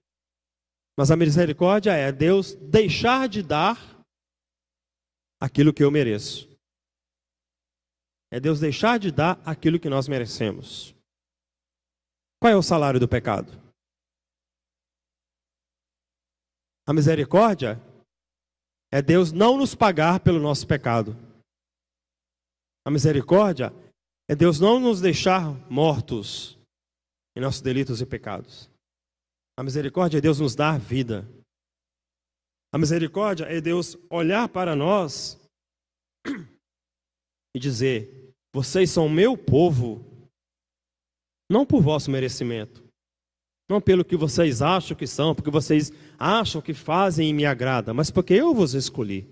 Mas a misericórdia é Deus deixar de dar aquilo que eu mereço. É Deus deixar de dar aquilo que nós merecemos. Qual é o salário do pecado? A misericórdia é Deus não nos pagar pelo nosso pecado. A misericórdia é Deus não nos deixar mortos em nossos delitos e pecados. A misericórdia é Deus nos dar vida. A misericórdia é Deus olhar para nós e dizer: vocês são meu povo, não por vosso merecimento, não pelo que vocês acham que são, porque vocês acham que fazem e me agrada, mas porque eu vos escolhi.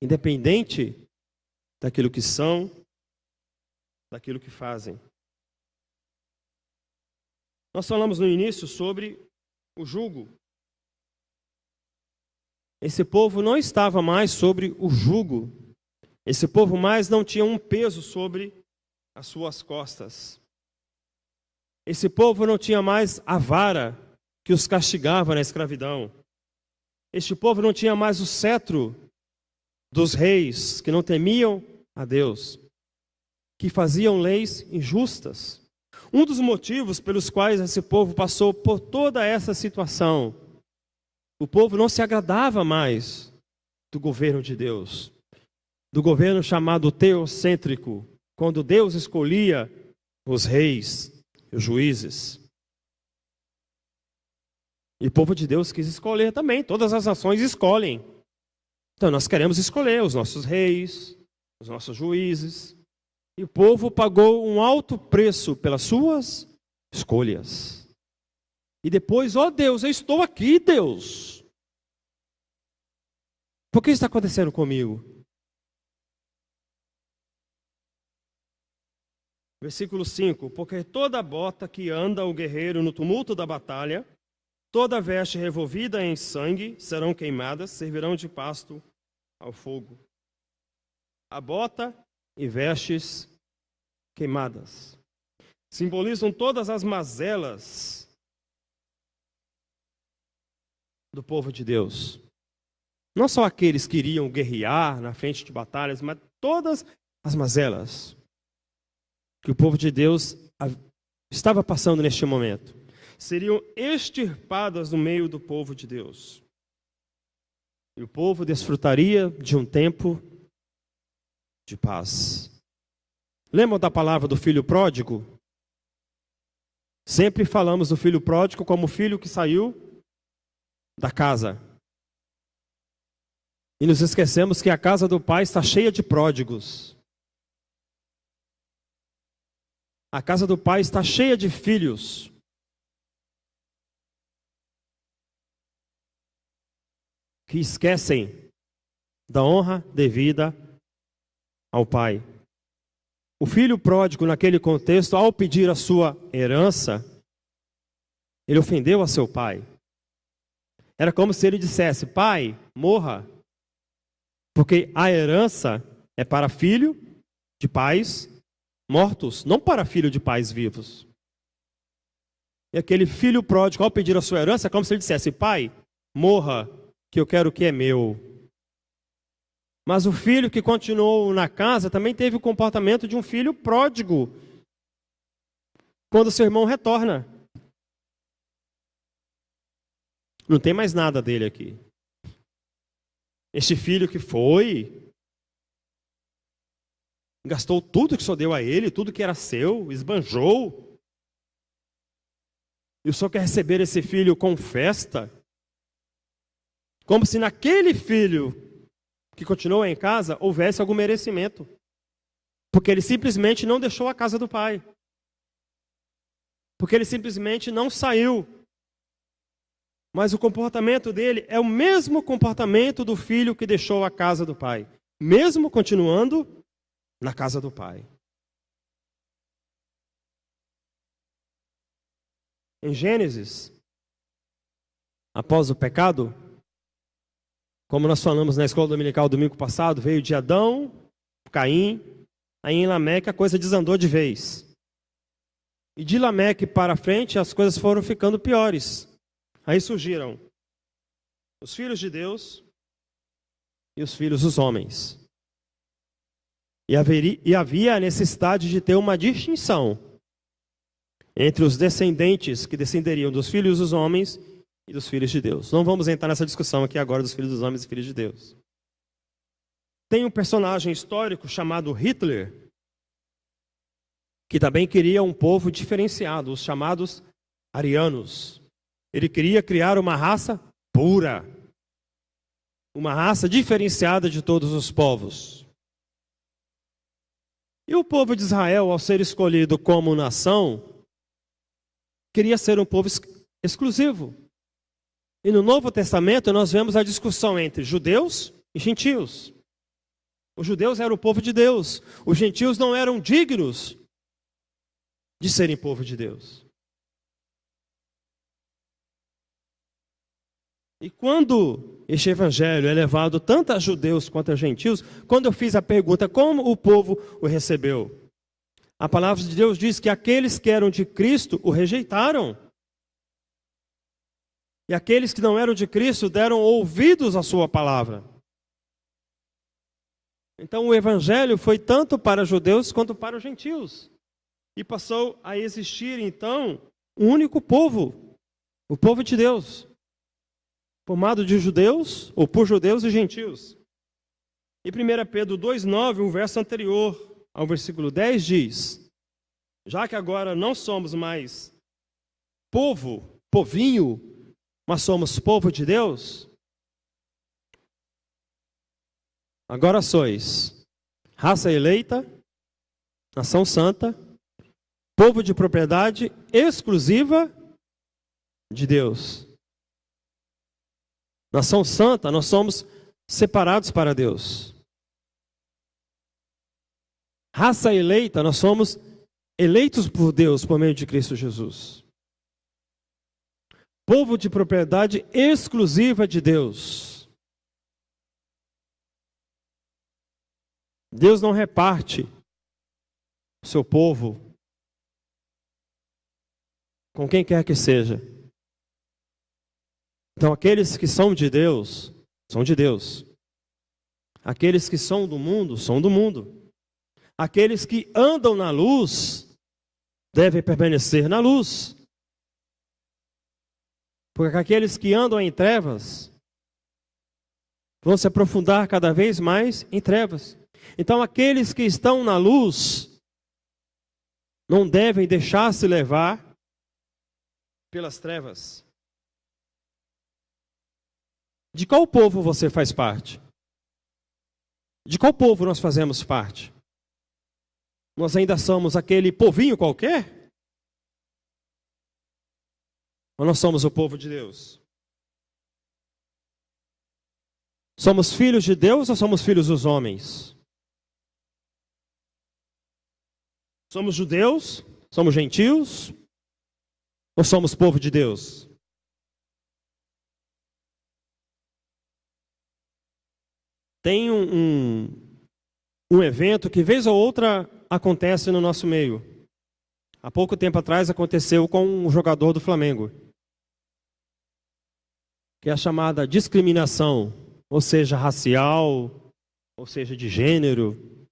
Independente daquilo que são, daquilo que fazem. Nós falamos no início sobre o jugo. Esse povo não estava mais sobre o jugo. Esse povo mais não tinha um peso sobre as suas costas. Esse povo não tinha mais a vara que os castigava na escravidão. Este povo não tinha mais o cetro dos reis que não temiam a Deus, que faziam leis injustas. Um dos motivos pelos quais esse povo passou por toda essa situação, o povo não se agradava mais do governo de Deus, do governo chamado teocêntrico, quando Deus escolhia os reis, os juízes. E o povo de Deus quis escolher também, todas as nações escolhem. Então nós queremos escolher os nossos reis, os nossos juízes. E o povo pagou um alto preço pelas suas escolhas. E depois, ó Deus, eu estou aqui, Deus. Por que está acontecendo comigo? Versículo 5. Porque toda bota que anda o guerreiro no tumulto da batalha, toda veste revolvida em sangue, serão queimadas, servirão de pasto ao fogo. A bota e vestes queimadas simbolizam todas as mazelas do povo de Deus. Não só aqueles que iriam guerrear na frente de batalhas, mas todas as mazelas que o povo de Deus estava passando neste momento seriam extirpadas do meio do povo de Deus. E o povo desfrutaria de um tempo de paz. Lembram da palavra do filho pródigo? Sempre falamos do filho pródigo como o filho que saiu da casa. E nos esquecemos que a casa do pai está cheia de pródigos. A casa do pai está cheia de filhos. Que esquecem da honra devida ao pai. O filho pródigo, naquele contexto, ao pedir a sua herança, Ele ofendeu a seu pai. Era como se ele dissesse: pai, morra, porque a herança é para filho de pais mortos, não para filho de pais vivos. E aquele filho pródigo, ao pedir a sua herança, é como se ele dissesse: pai, morra, que eu quero o que é meu. Mas o filho que continuou na casa também teve o comportamento de um filho pródigo, quando seu irmão retorna. Não tem mais nada dele aqui. Este filho que foi, gastou tudo que o senhor deu a ele, tudo que era seu, esbanjou. E o senhor quer receber esse filho com festa? Como se naquele filho que continuou em casa houvesse algum merecimento. Porque ele simplesmente não deixou a casa do pai. Porque ele simplesmente não saiu. Mas o comportamento dele é o mesmo comportamento do filho que deixou a casa do pai, mesmo continuando na casa do pai. Em Gênesis, após o pecado, como nós falamos na escola dominical domingo passado, veio de Adão, Caim, aí em Lameque a coisa desandou de vez. E de Lameque para frente as coisas foram ficando piores. Aí surgiram os filhos de Deus e os filhos dos homens. E havia a necessidade de ter uma distinção entre os descendentes que descenderiam dos filhos dos homens e dos filhos de Deus. Não vamos entrar nessa discussão aqui agora dos filhos dos homens e filhos de Deus. Tem um personagem histórico chamado Hitler, que também queria um povo diferenciado, os chamados arianos. Ele queria criar uma raça pura, uma raça diferenciada de todos os povos. E o povo de Israel, ao ser escolhido como nação, queria ser um povo exclusivo. E no Novo Testamento nós vemos a discussão entre judeus e gentios. Os judeus eram o povo de Deus, os gentios não eram dignos de serem povo de Deus. E quando este evangelho é levado tanto a judeus quanto a gentios, quando eu fiz a pergunta como o povo o recebeu, a palavra de Deus diz que aqueles que eram de Cristo o rejeitaram. E aqueles que não eram de Cristo deram ouvidos à sua palavra. Então o evangelho foi tanto para judeus quanto para os gentios. E passou a existir então um único povo, o povo de Deus, formado de judeus, ou por judeus e gentios. E 1 Pedro 2,9, o verso anterior ao versículo 10 diz: já que agora não somos mais povinho, mas somos povo de Deus, agora sois raça eleita, nação santa, povo de propriedade exclusiva de Deus. Nação santa, nós somos separados para Deus. Raça eleita, nós somos eleitos por Deus por meio de Cristo Jesus. Povo de propriedade exclusiva de Deus. Deus não reparte o seu povo com quem quer que seja. Então, aqueles que são de Deus, são de Deus. Aqueles que são do mundo, são do mundo. Aqueles que andam na luz, devem permanecer na luz. Porque aqueles que andam em trevas, vão se aprofundar cada vez mais em trevas. Então, aqueles que estão na luz, não devem deixar-se levar pelas trevas. De qual povo você faz parte? De qual povo nós fazemos parte? Nós ainda somos aquele povinho qualquer? Ou nós somos o povo de Deus? Somos filhos de Deus ou somos filhos dos homens? Somos judeus? Somos gentios? Ou somos povo de Deus? Tem um evento que vez ou outra acontece no nosso meio. Há pouco tempo atrás aconteceu com um jogador do Flamengo, que é a chamada discriminação, ou seja, racial, ou seja, de gênero,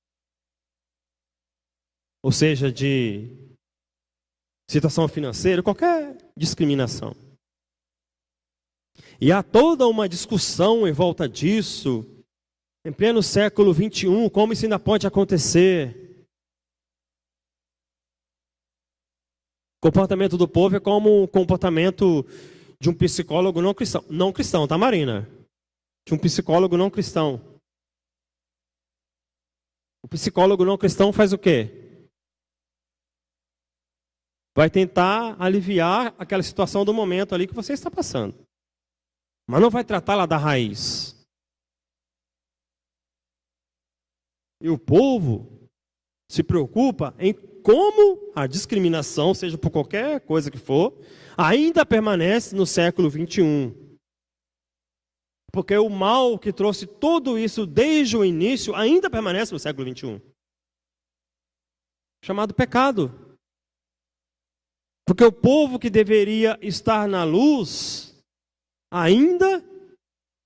ou seja, de situação financeira, qualquer discriminação. E há toda uma discussão em volta disso, em pleno século XXI, como isso ainda pode acontecer. O comportamento do povo é como o comportamento de um psicólogo não cristão. Não cristão, tá, Marina? De um psicólogo não cristão. O psicólogo não cristão faz o quê? Vai tentar aliviar aquela situação do momento ali que você está passando. Mas não vai tratar lá da raiz. E o povo se preocupa em como a discriminação, seja por qualquer coisa que for, ainda permanece no século XXI. Porque o mal que trouxe tudo isso desde o início ainda permanece no século XXI. Chamado pecado. Porque o povo que deveria estar na luz ainda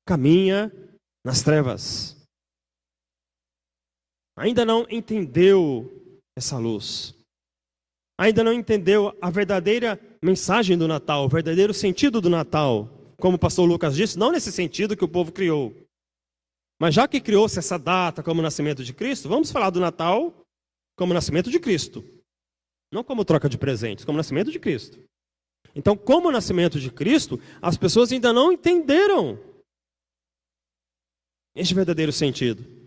caminha nas trevas. Ainda não entendeu essa luz. Ainda não entendeu a verdadeira mensagem do Natal, o verdadeiro sentido do Natal. Como o pastor Lucas disse, não nesse sentido que o povo criou. Mas já que criou-se essa data como o nascimento de Cristo, vamos falar do Natal como o nascimento de Cristo. Não como troca de presentes, como o nascimento de Cristo. Então, como o nascimento de Cristo, as pessoas ainda não entenderam este verdadeiro sentido.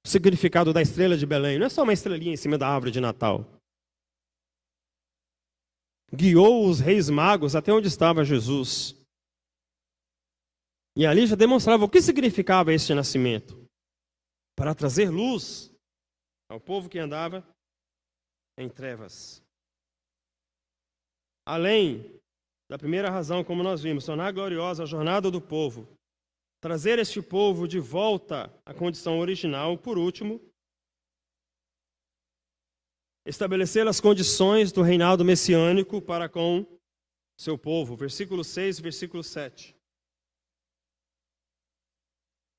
O significado da estrela de Belém não é só uma estrelinha em cima da árvore de Natal. Guiou os reis magos até onde estava Jesus. E ali já demonstrava o que significava este nascimento. Para trazer luz ao povo que andava em trevas. Além da primeira razão, como nós vimos, tornar gloriosa a jornada do povo, trazer este povo de volta à condição original, por último, estabelecer as condições do reinado messiânico para com seu povo. Versículo 6, versículo 7.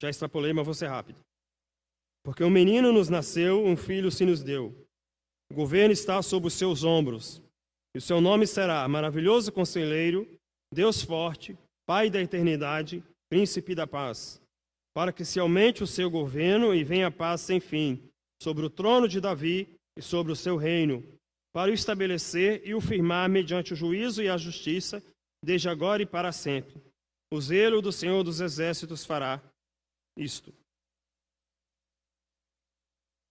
Já extrapolei, mas vou ser rápido. Porque um menino nos nasceu, um filho se nos deu. O governo está sob os seus ombros. E o seu nome será Maravilhoso Conselheiro, Deus Forte, Pai da Eternidade, Príncipe da Paz. Para que se aumente o seu governo e venha a paz sem fim, sobre o trono de Davi e sobre o seu reino, para o estabelecer e o firmar mediante o juízo e a justiça, desde agora e para sempre. O zelo do Senhor dos Exércitos fará isto.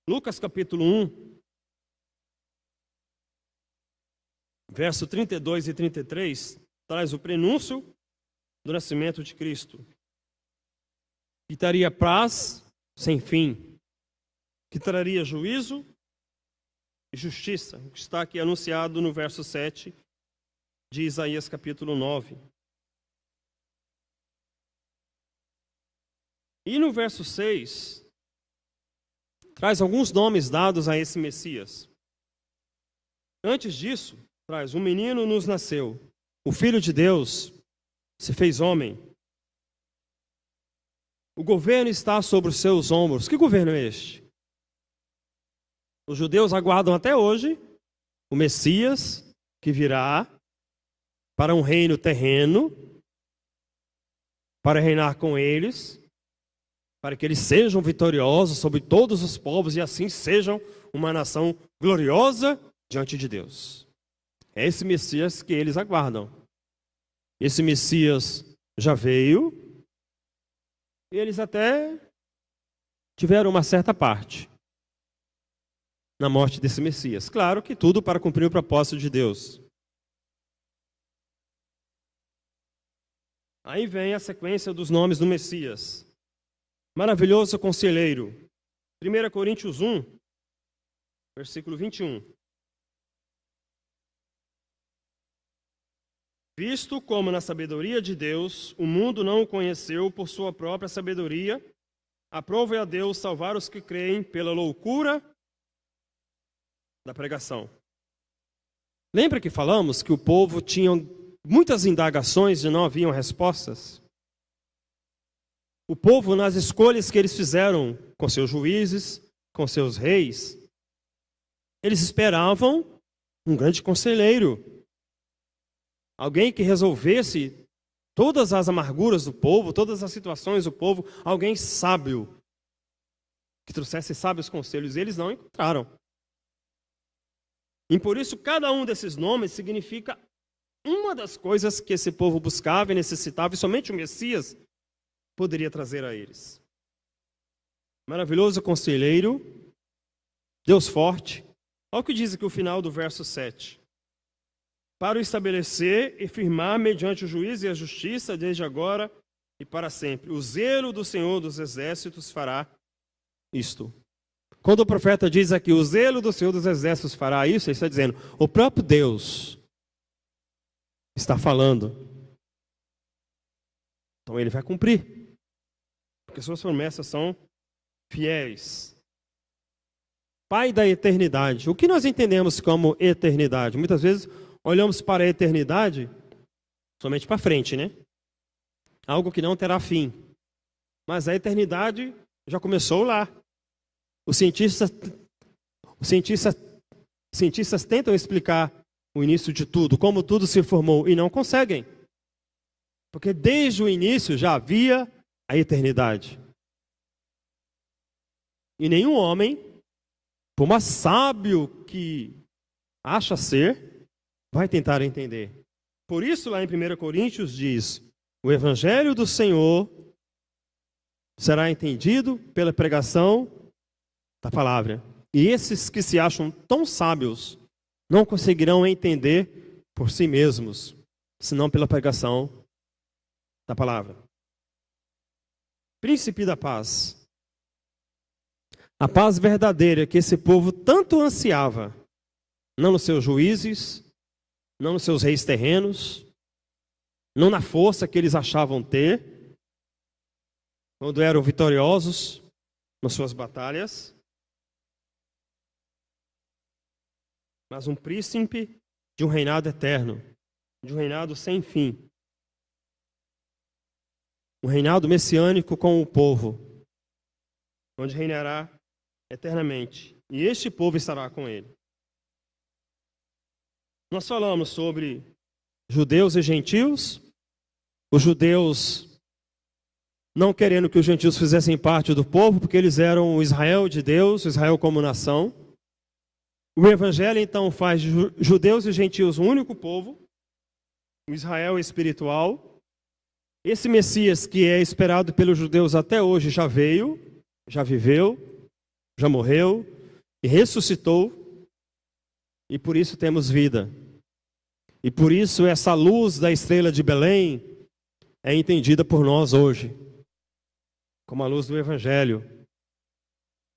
Lucas capítulo 1, verso 32 e 33, traz o prenúncio do nascimento de Cristo. Que traria paz sem fim, que traria juízo e justiça, o que está aqui anunciado no verso 7 de Isaías capítulo 9. E no verso 6, traz alguns nomes dados a esse Messias. Antes disso, traz: um menino nos nasceu, o Filho de Deus se fez homem. O governo está sobre os seus ombros. Que governo é este? Os judeus aguardam até hoje o Messias que virá para um reino terreno, para reinar com eles, para que eles sejam vitoriosos sobre todos os povos e assim sejam uma nação gloriosa diante de Deus. É esse Messias que eles aguardam. Esse Messias já veio e eles até tiveram uma certa parte na morte desse Messias. Claro que tudo para cumprir o propósito de Deus. Aí vem a sequência dos nomes do Messias. Maravilhoso Conselheiro. 1 Coríntios 1, versículo 21. Visto como na sabedoria de Deus, o mundo não o conheceu por sua própria sabedoria, aprove a Deus salvar os que creem pela loucura da pregação. Lembra que falamos que o povo tinha muitas indagações e não haviam respostas? O povo, nas escolhas que eles fizeram com seus juízes, com seus reis, eles esperavam um grande conselheiro, alguém que resolvesse todas as amarguras do povo, todas as situações do povo, alguém sábio, que trouxesse sábios conselhos, e eles não encontraram. E por isso, cada um desses nomes significa uma das coisas que esse povo buscava e necessitava, e somente o Messias poderia trazer a eles. Maravilhoso conselheiro, Deus forte. Olha o que diz aqui o final do verso 7. Para o estabelecer e firmar mediante o juízo e a justiça, desde agora e para sempre. O zelo do Senhor dos Exércitos fará isto. Quando o profeta diz aqui, o zelo do Senhor dos Exércitos fará isso, ele está dizendo, o próprio Deus está falando. Então ele vai cumprir. Porque suas promessas são fiéis. Pai da eternidade. O que nós entendemos como eternidade? Muitas vezes olhamos para a eternidade somente para frente, né? Algo que não terá fim. Mas a eternidade já começou lá. Os cientistas tentam explicar o início de tudo, como tudo se formou, e não conseguem. Porque desde o início já havia a eternidade. E nenhum homem, por mais sábio que acha ser, vai tentar entender. Por isso, lá em 1 Coríntios diz, o evangelho do Senhor será entendido pela pregação da palavra. E esses que se acham tão sábios não conseguirão entender por si mesmos, senão pela pregação da palavra. Príncipe da paz. A paz verdadeira que esse povo tanto ansiava, não nos seus juízes, não nos seus reis terrenos, não na força que eles achavam ter, quando eram vitoriosos nas suas batalhas, mas um príncipe de um reinado eterno, de um reinado sem fim. Um reinado messiânico com o povo, onde reinará eternamente. E este povo estará com ele. Nós falamos sobre judeus e gentios, os judeus não querendo que os gentios fizessem parte do povo, porque eles eram o Israel de Deus, o Israel como nação. O Evangelho, então, faz de judeus e gentios um único povo, o Israel espiritual. Esse Messias, que é esperado pelos judeus até hoje, já veio, já viveu, já morreu e ressuscitou. E por isso temos vida. E por isso essa luz da estrela de Belém é entendida por nós hoje como a luz do Evangelho,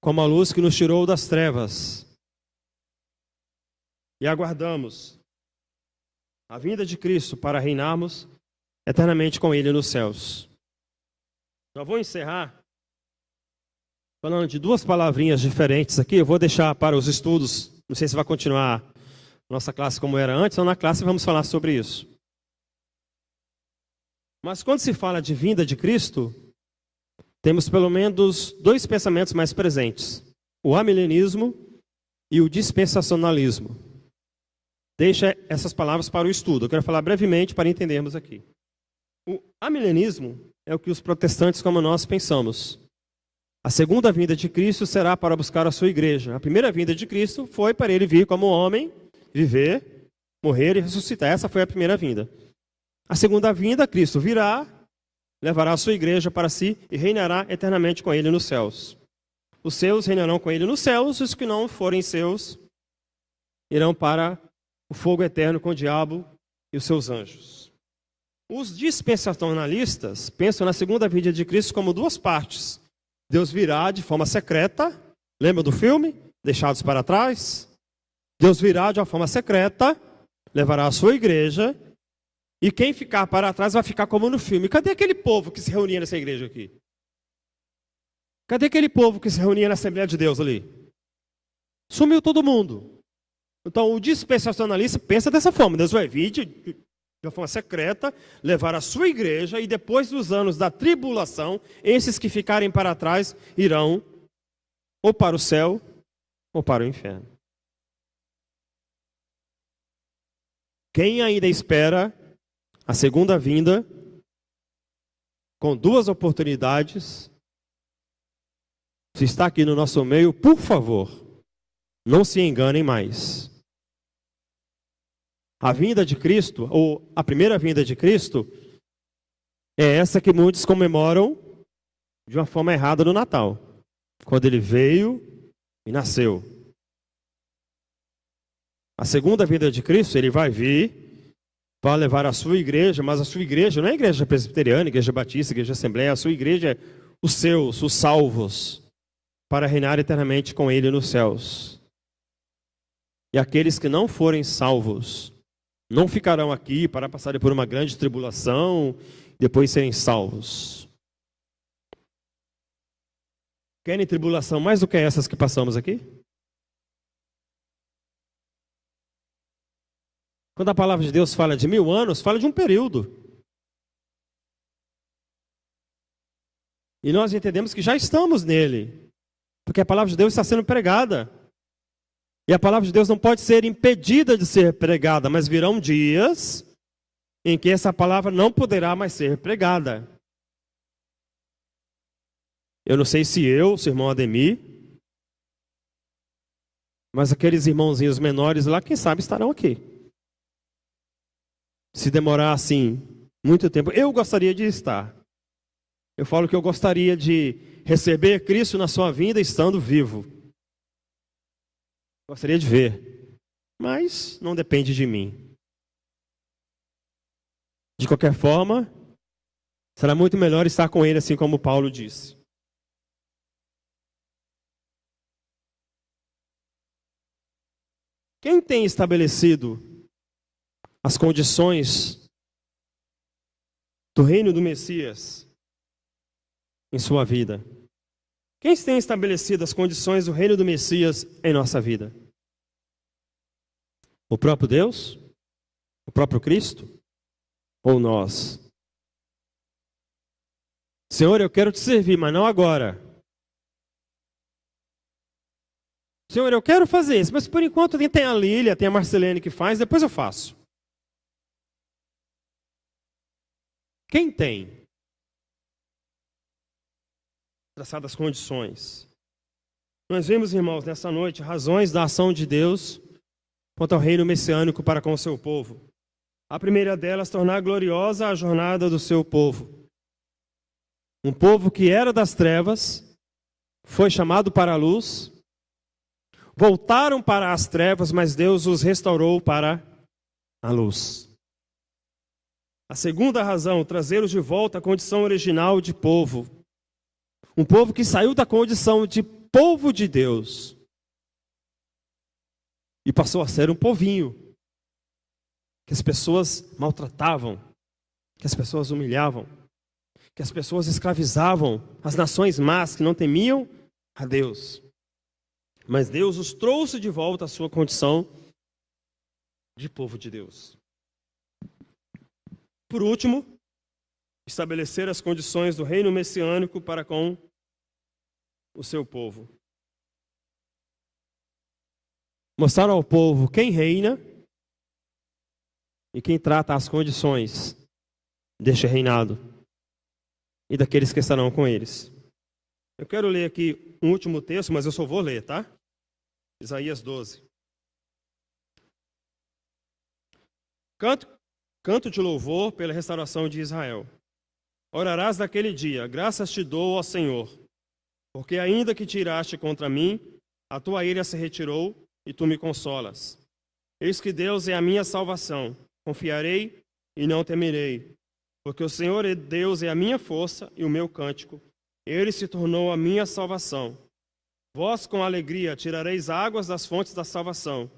como a luz que nos tirou das trevas. E aguardamos a vinda de Cristo para reinarmos eternamente com Ele nos céus. Já vou encerrar falando de duas palavrinhas diferentes aqui. Eu vou deixar para os estudos, não sei se vai continuar nossa classe como era antes, ou na classe vamos falar sobre isso. Mas quando se fala de vinda de Cristo, temos pelo menos dois pensamentos mais presentes: o amilenismo e o dispensacionalismo. Deixa essas palavras para o estudo. Eu quero falar brevemente para entendermos aqui. O amilenismo é o que os protestantes como nós pensamos. A segunda vinda de Cristo será para buscar a sua igreja. A primeira vinda de Cristo foi para ele vir como homem, viver, morrer e ressuscitar. Essa foi a primeira vinda. A segunda vinda, Cristo virá, levará a sua igreja para si e reinará eternamente com ele nos céus. Os seus reinarão com ele nos céus, os que não forem seus irão para o fogo eterno com o diabo e os seus anjos. Os dispensacionalistas pensam na segunda vinda de Cristo como duas partes. Deus virá de forma secreta. Lembra do filme? Deixados para trás. Deus virá de uma forma secreta, levará a sua igreja E quem ficar para trás vai ficar como no filme. Cadê aquele povo que se reunia nessa igreja aqui? Cadê aquele povo que se reunia na Assembleia de Deus ali? Sumiu todo mundo. Então o dispensacionalista pensa dessa forma. Deus vai vir de uma forma secreta, levar a sua igreja, e depois dos anos da tribulação, esses que ficarem para trás irão ou para o céu ou para o inferno. Quem ainda espera a segunda vinda, com duas oportunidades, se está aqui no nosso meio, por favor, não se enganem mais. A vinda de Cristo, ou a primeira vinda de Cristo, é essa que muitos comemoram de uma forma errada no Natal, quando ele veio e nasceu. A segunda vinda de Cristo, ele vai vir, vai levar a sua igreja, mas a sua igreja não é a igreja presbiteriana, igreja batista, igreja assembleia, a sua igreja é os seus, os salvos, para reinar eternamente com ele nos céus. E aqueles que não forem salvos não ficarão aqui para passarem por uma grande tribulação e depois serem salvos. Querem tribulação mais do que essas que passamos aqui? Quando a palavra de Deus fala de 1000 anos, fala de um período. E nós entendemos que já estamos nele, porque a palavra de Deus está sendo pregada. E a palavra de Deus não pode ser impedida de ser pregada, mas virão dias em que essa palavra não poderá mais ser pregada. Eu não sei se eu, se o irmão Ademir, mas aqueles irmãozinhos menores lá, quem sabe estarão aqui. Se demorar assim muito tempo, eu gostaria de estar. Eu falo que eu gostaria de receber Cristo na sua vinda estando vivo. Gostaria de ver, mas não depende de mim. De qualquer forma, será muito melhor estar com ele, assim como Paulo disse. Quem tem estabelecido as condições do reino do Messias em sua vida? Quem tem estabelecido as condições do reino do Messias em nossa vida? O próprio Deus? O próprio Cristo? Ou nós? Senhor, eu quero te servir, mas não agora. Senhor, eu quero fazer isso, mas por enquanto tem a Lília, tem a Marcelene que faz, depois eu faço. Quem tem traçado as condições? Nós vemos, irmãos, nessa noite, razões da ação de Deus quanto ao reino messiânico para com o seu povo. A primeira delas, tornar gloriosa a jornada do seu povo. Um povo que era das trevas, foi chamado para a luz, voltaram para as trevas, mas Deus os restaurou para a luz. A segunda razão, trazê-los de volta à condição original de povo. Um povo que saiu da condição de povo de Deus e passou a ser um povinho, que as pessoas maltratavam, que as pessoas humilhavam, que as pessoas escravizavam as nações más que não temiam a Deus. Mas Deus os trouxe de volta à sua condição de povo de Deus. Por último, estabelecer as condições do reino messiânico para com o seu povo. Mostrar ao povo quem reina e quem trata as condições deste reinado e daqueles que estarão com eles. Eu quero ler aqui um último texto, mas eu só vou ler, tá? Isaías 12. Canto de louvor pela restauração de Israel. Orarás naquele dia, graças te dou, ó Senhor, porque ainda que tiraste contra mim, a tua ira se retirou e tu me consolas. Eis que Deus é a minha salvação, confiarei e não temerei, porque o Senhor é Deus, é a minha força e o meu cântico. Ele se tornou a minha salvação. Vós com alegria tirareis águas das fontes da salvação.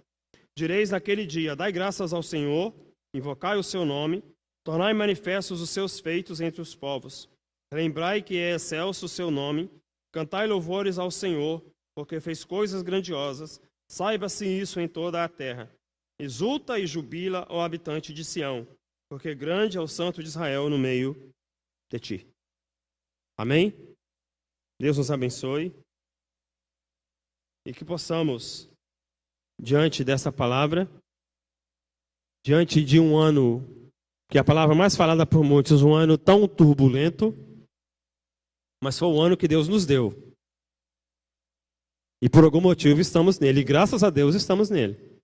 Direis naquele dia, dai graças ao Senhor, invocai o seu nome, Tornai manifestos os seus feitos entre os povos. Lembrai que é excelso o seu nome. Cantai louvores ao Senhor, porque fez coisas grandiosas. Saiba-se isso em toda a terra. Exulta e jubila, ó habitante de Sião, porque grande é o Santo de Israel no meio de ti. Amém? Deus nos abençoe. E que possamos, diante dessa palavra, diante de um ano, que é a palavra mais falada por muitos, um ano tão turbulento, mas foi o ano que Deus nos deu. E por algum motivo estamos nele, e graças a Deus estamos nele.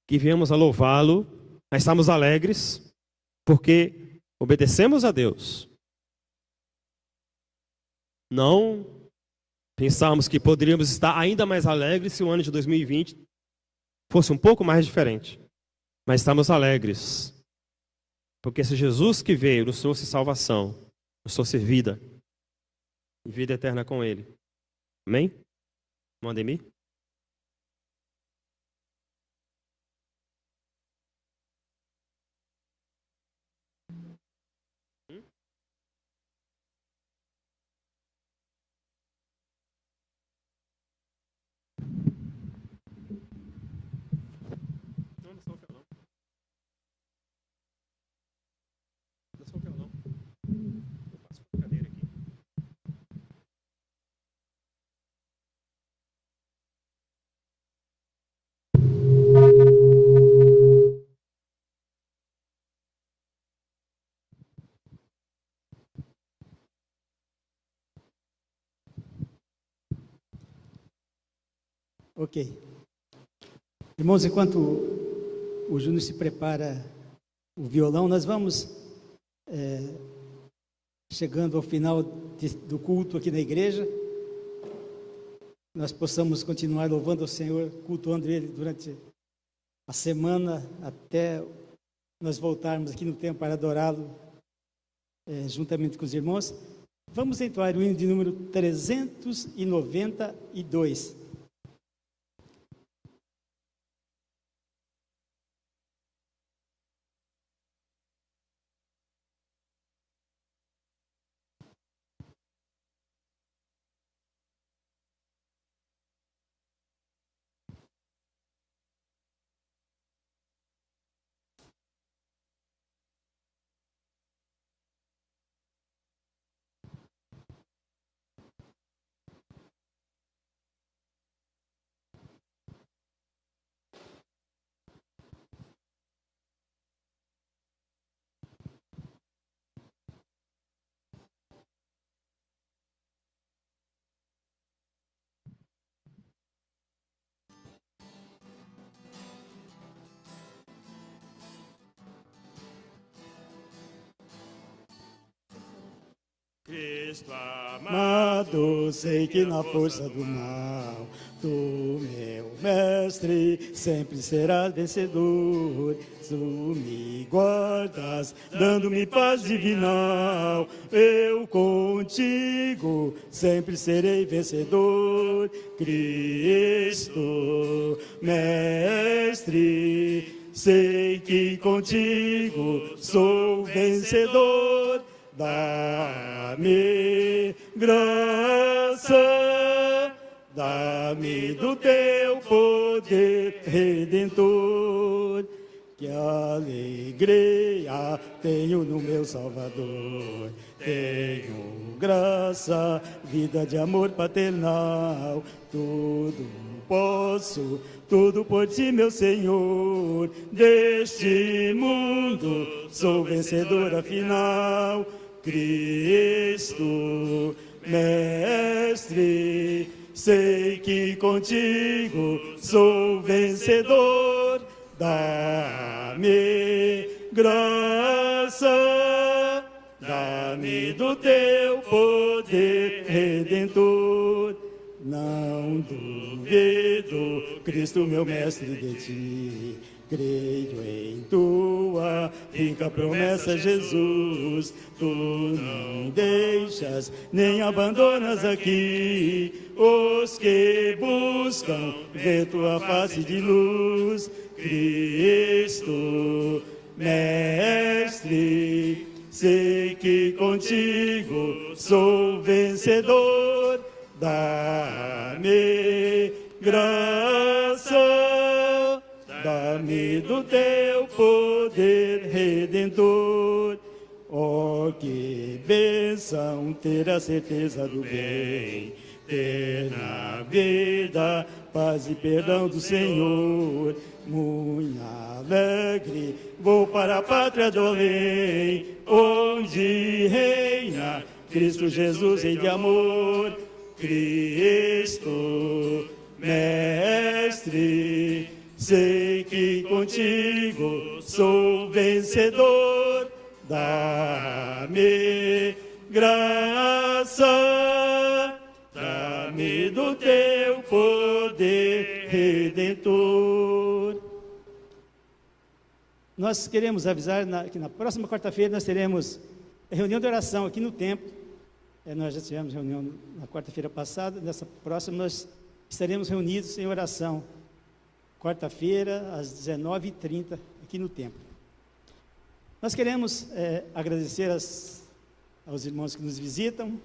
Que viemos a louvá-lo, a estarmos alegres, porque obedecemos a Deus. Não pensamos que poderíamos estar ainda mais alegres se o ano de 2020 fosse um pouco mais diferente. Mas estamos alegres, porque esse Jesus que veio nos trouxe salvação, nos trouxe vida, e vida eterna com Ele. Amém? Mandem-me. Ok. Irmãos, enquanto o Júnior se prepara o violão, nós vamos chegando ao final do culto aqui na igreja. Nós possamos continuar louvando o Senhor, cultuando Ele durante a semana, até nós voltarmos aqui no templo para adorá-lo juntamente com os irmãos. Vamos entoar o hino de número 392. Cristo amado, sei que na força do mal, tu, meu mestre, sempre serás vencedor. Tu me guardas, dando-me paz divinal. Eu contigo sempre serei vencedor. Cristo, mestre, sei que contigo sou vencedor. Dá-me graça, dá-me do teu poder redentor, que alegria tenho no meu Salvador. Tenho graça, vida de amor paternal, tudo posso, tudo por ti, meu Senhor. Deste mundo sou vencedor afinal. Cristo, mestre, sei que contigo sou vencedor. Dá-me graça, dá-me do teu poder redentor. Não duvido, Cristo, meu mestre, de ti. Creio em tua rica promessa, Jesus. Tu não deixas nem abandonas aqui os que buscam ver tua face de luz. Cristo, Mestre, sei que contigo sou vencedor. Dá-me graça, dá-me do teu poder redentor. Oh, que bênção ter a certeza do bem, ter na vida paz e perdão do Senhor. Muito alegre vou para a pátria do Rei, onde reina Cristo Jesus, Rei de amor. Cristo, Mestre, sei que contigo sou vencedor. Dá-me graça, dá-me do teu poder redentor. Nós queremos avisar que na próxima quarta-feira nós teremos reunião de oração aqui no templo. Nós já tivemos reunião na quarta-feira passada. Nessa próxima nós estaremos reunidos em oração. Quarta-feira, às 19h30, aqui no templo. Nós queremos agradecer aos irmãos que nos visitam,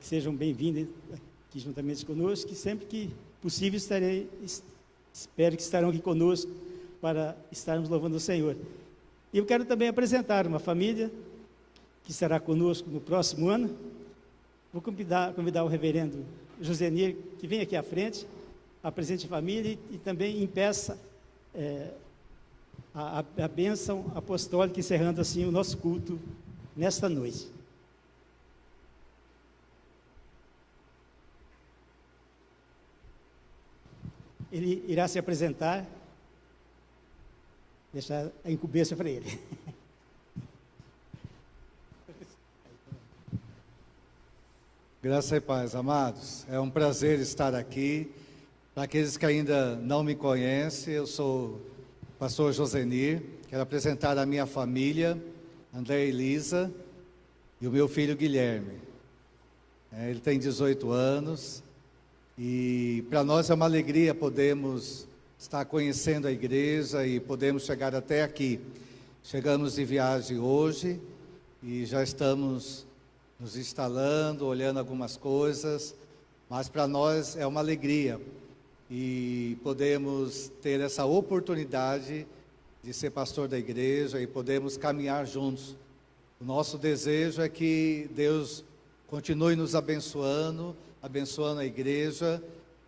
que sejam bem-vindos aqui juntamente conosco, que sempre que possível espero que estarão aqui conosco para estarmos louvando o Senhor. E eu quero também apresentar uma família que estará conosco no próximo ano. Vou convidar o reverendo Josenir, que vem aqui à frente, apresente a família e também impeça a bênção apostólica, encerrando assim o nosso culto nesta noite. Ele irá se apresentar, deixar a incumbência para ele. Graça e paz, amados. É um prazer estar aqui. Para aqueles que ainda não me conhecem, eu sou o pastor Josenir. Quero apresentar a minha família, André e Elisa, e o meu filho Guilherme. Ele tem 18 anos e para nós é uma alegria podermos estar conhecendo a igreja e podemos chegar até aqui. Chegamos de viagem hoje e já estamos nos instalando, olhando algumas coisas, mas para nós é uma alegria e podemos ter essa oportunidade de ser pastor da igreja e podemos caminhar juntos. O nosso desejo é que Deus continue nos abençoando a igreja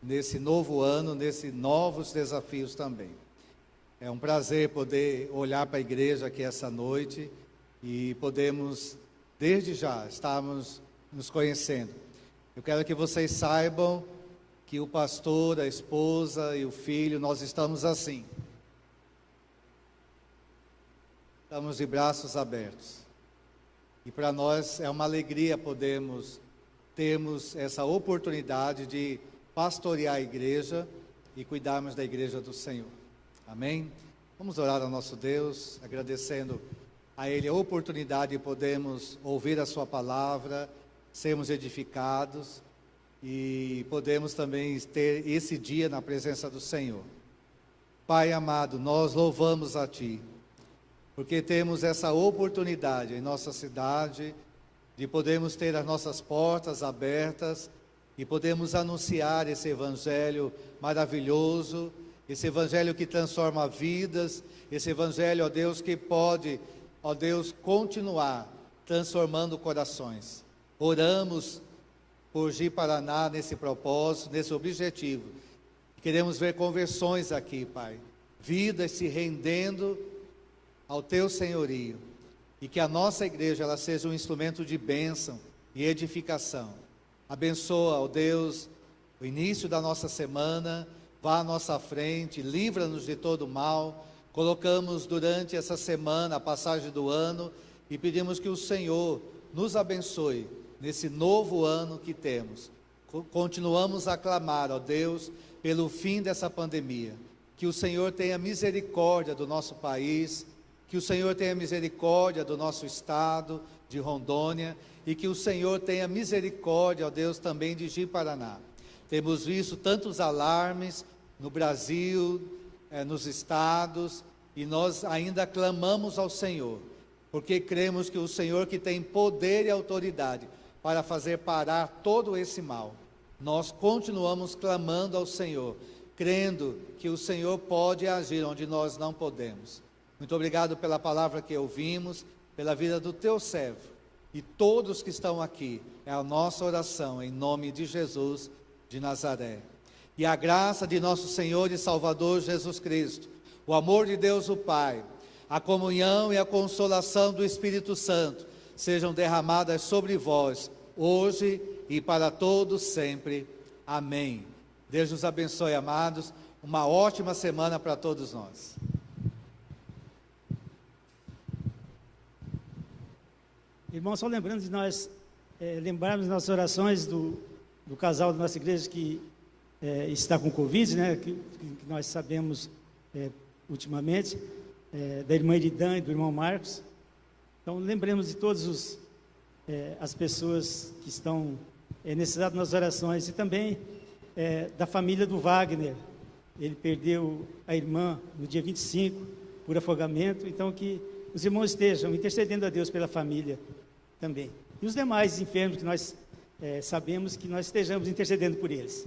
nesse novo ano, nesses novos desafios também. É um prazer poder olhar para a igreja aqui essa noite e podemos desde já estamos nos conhecendo. Eu quero que vocês saibam que o pastor, a esposa e o filho, nós estamos assim. Estamos de braços abertos. E para nós é uma alegria termos essa oportunidade de pastorear a igreja e cuidarmos da igreja do Senhor. Amém? Vamos orar ao nosso Deus, agradecendo a Ele a oportunidade de podermos ouvir a Sua palavra, sermos edificados e podemos também ter esse dia na presença do Senhor. Pai amado, nós louvamos a Ti, porque temos essa oportunidade em nossa cidade de podermos ter as nossas portas abertas e podemos anunciar esse Evangelho maravilhoso, esse Evangelho que transforma vidas, esse Evangelho, ó Deus, que pode, ó Deus, continuar transformando corações. Oramos por Ji-Paraná nesse propósito, nesse objetivo. Queremos ver conversões aqui, Pai. Vidas se rendendo ao Teu senhorio. E que a nossa igreja ela seja um instrumento de bênção e edificação. Abençoa, ó Deus, o início da nossa semana. Vá à nossa frente, livra-nos de todo mal. Colocamos durante essa semana a passagem do ano e pedimos que o Senhor nos abençoe nesse novo ano que temos. Continuamos a clamar, ó Deus, pelo fim dessa pandemia. Que o Senhor tenha misericórdia do nosso país, que o Senhor tenha misericórdia do nosso estado, de Rondônia, e que o Senhor tenha misericórdia, ó Deus, também de Ji-Paraná. Temos visto tantos alarmes no Brasil, nos estados, e nós ainda clamamos ao Senhor, porque cremos que o Senhor que tem poder e autoridade para fazer parar todo esse mal, nós continuamos clamando ao Senhor, crendo que o Senhor pode agir onde nós não podemos. Muito obrigado pela palavra que ouvimos, pela vida do teu servo e todos que estão aqui. É a nossa oração em nome de Jesus de Nazaré. E a graça de nosso Senhor e Salvador Jesus Cristo, o amor de Deus o Pai, a comunhão e a consolação do Espírito Santo sejam derramadas sobre vós, hoje e para todos sempre. Amém. Deus nos abençoe, amados. Uma ótima semana para todos nós. Irmãos, só lembrando de nós lembrarmos nas orações do casal da nossa igreja que está com Covid, né, que nós sabemos ultimamente, da irmã Eridan e do irmão Marcos. Então, lembremos de todas as pessoas que estão necessitadas nas orações, e também da família do Wagner. Ele perdeu a irmã no dia 25 por afogamento, então que os irmãos estejam intercedendo a Deus pela família também. E os demais enfermos que nós sabemos que nós estejamos intercedendo por eles.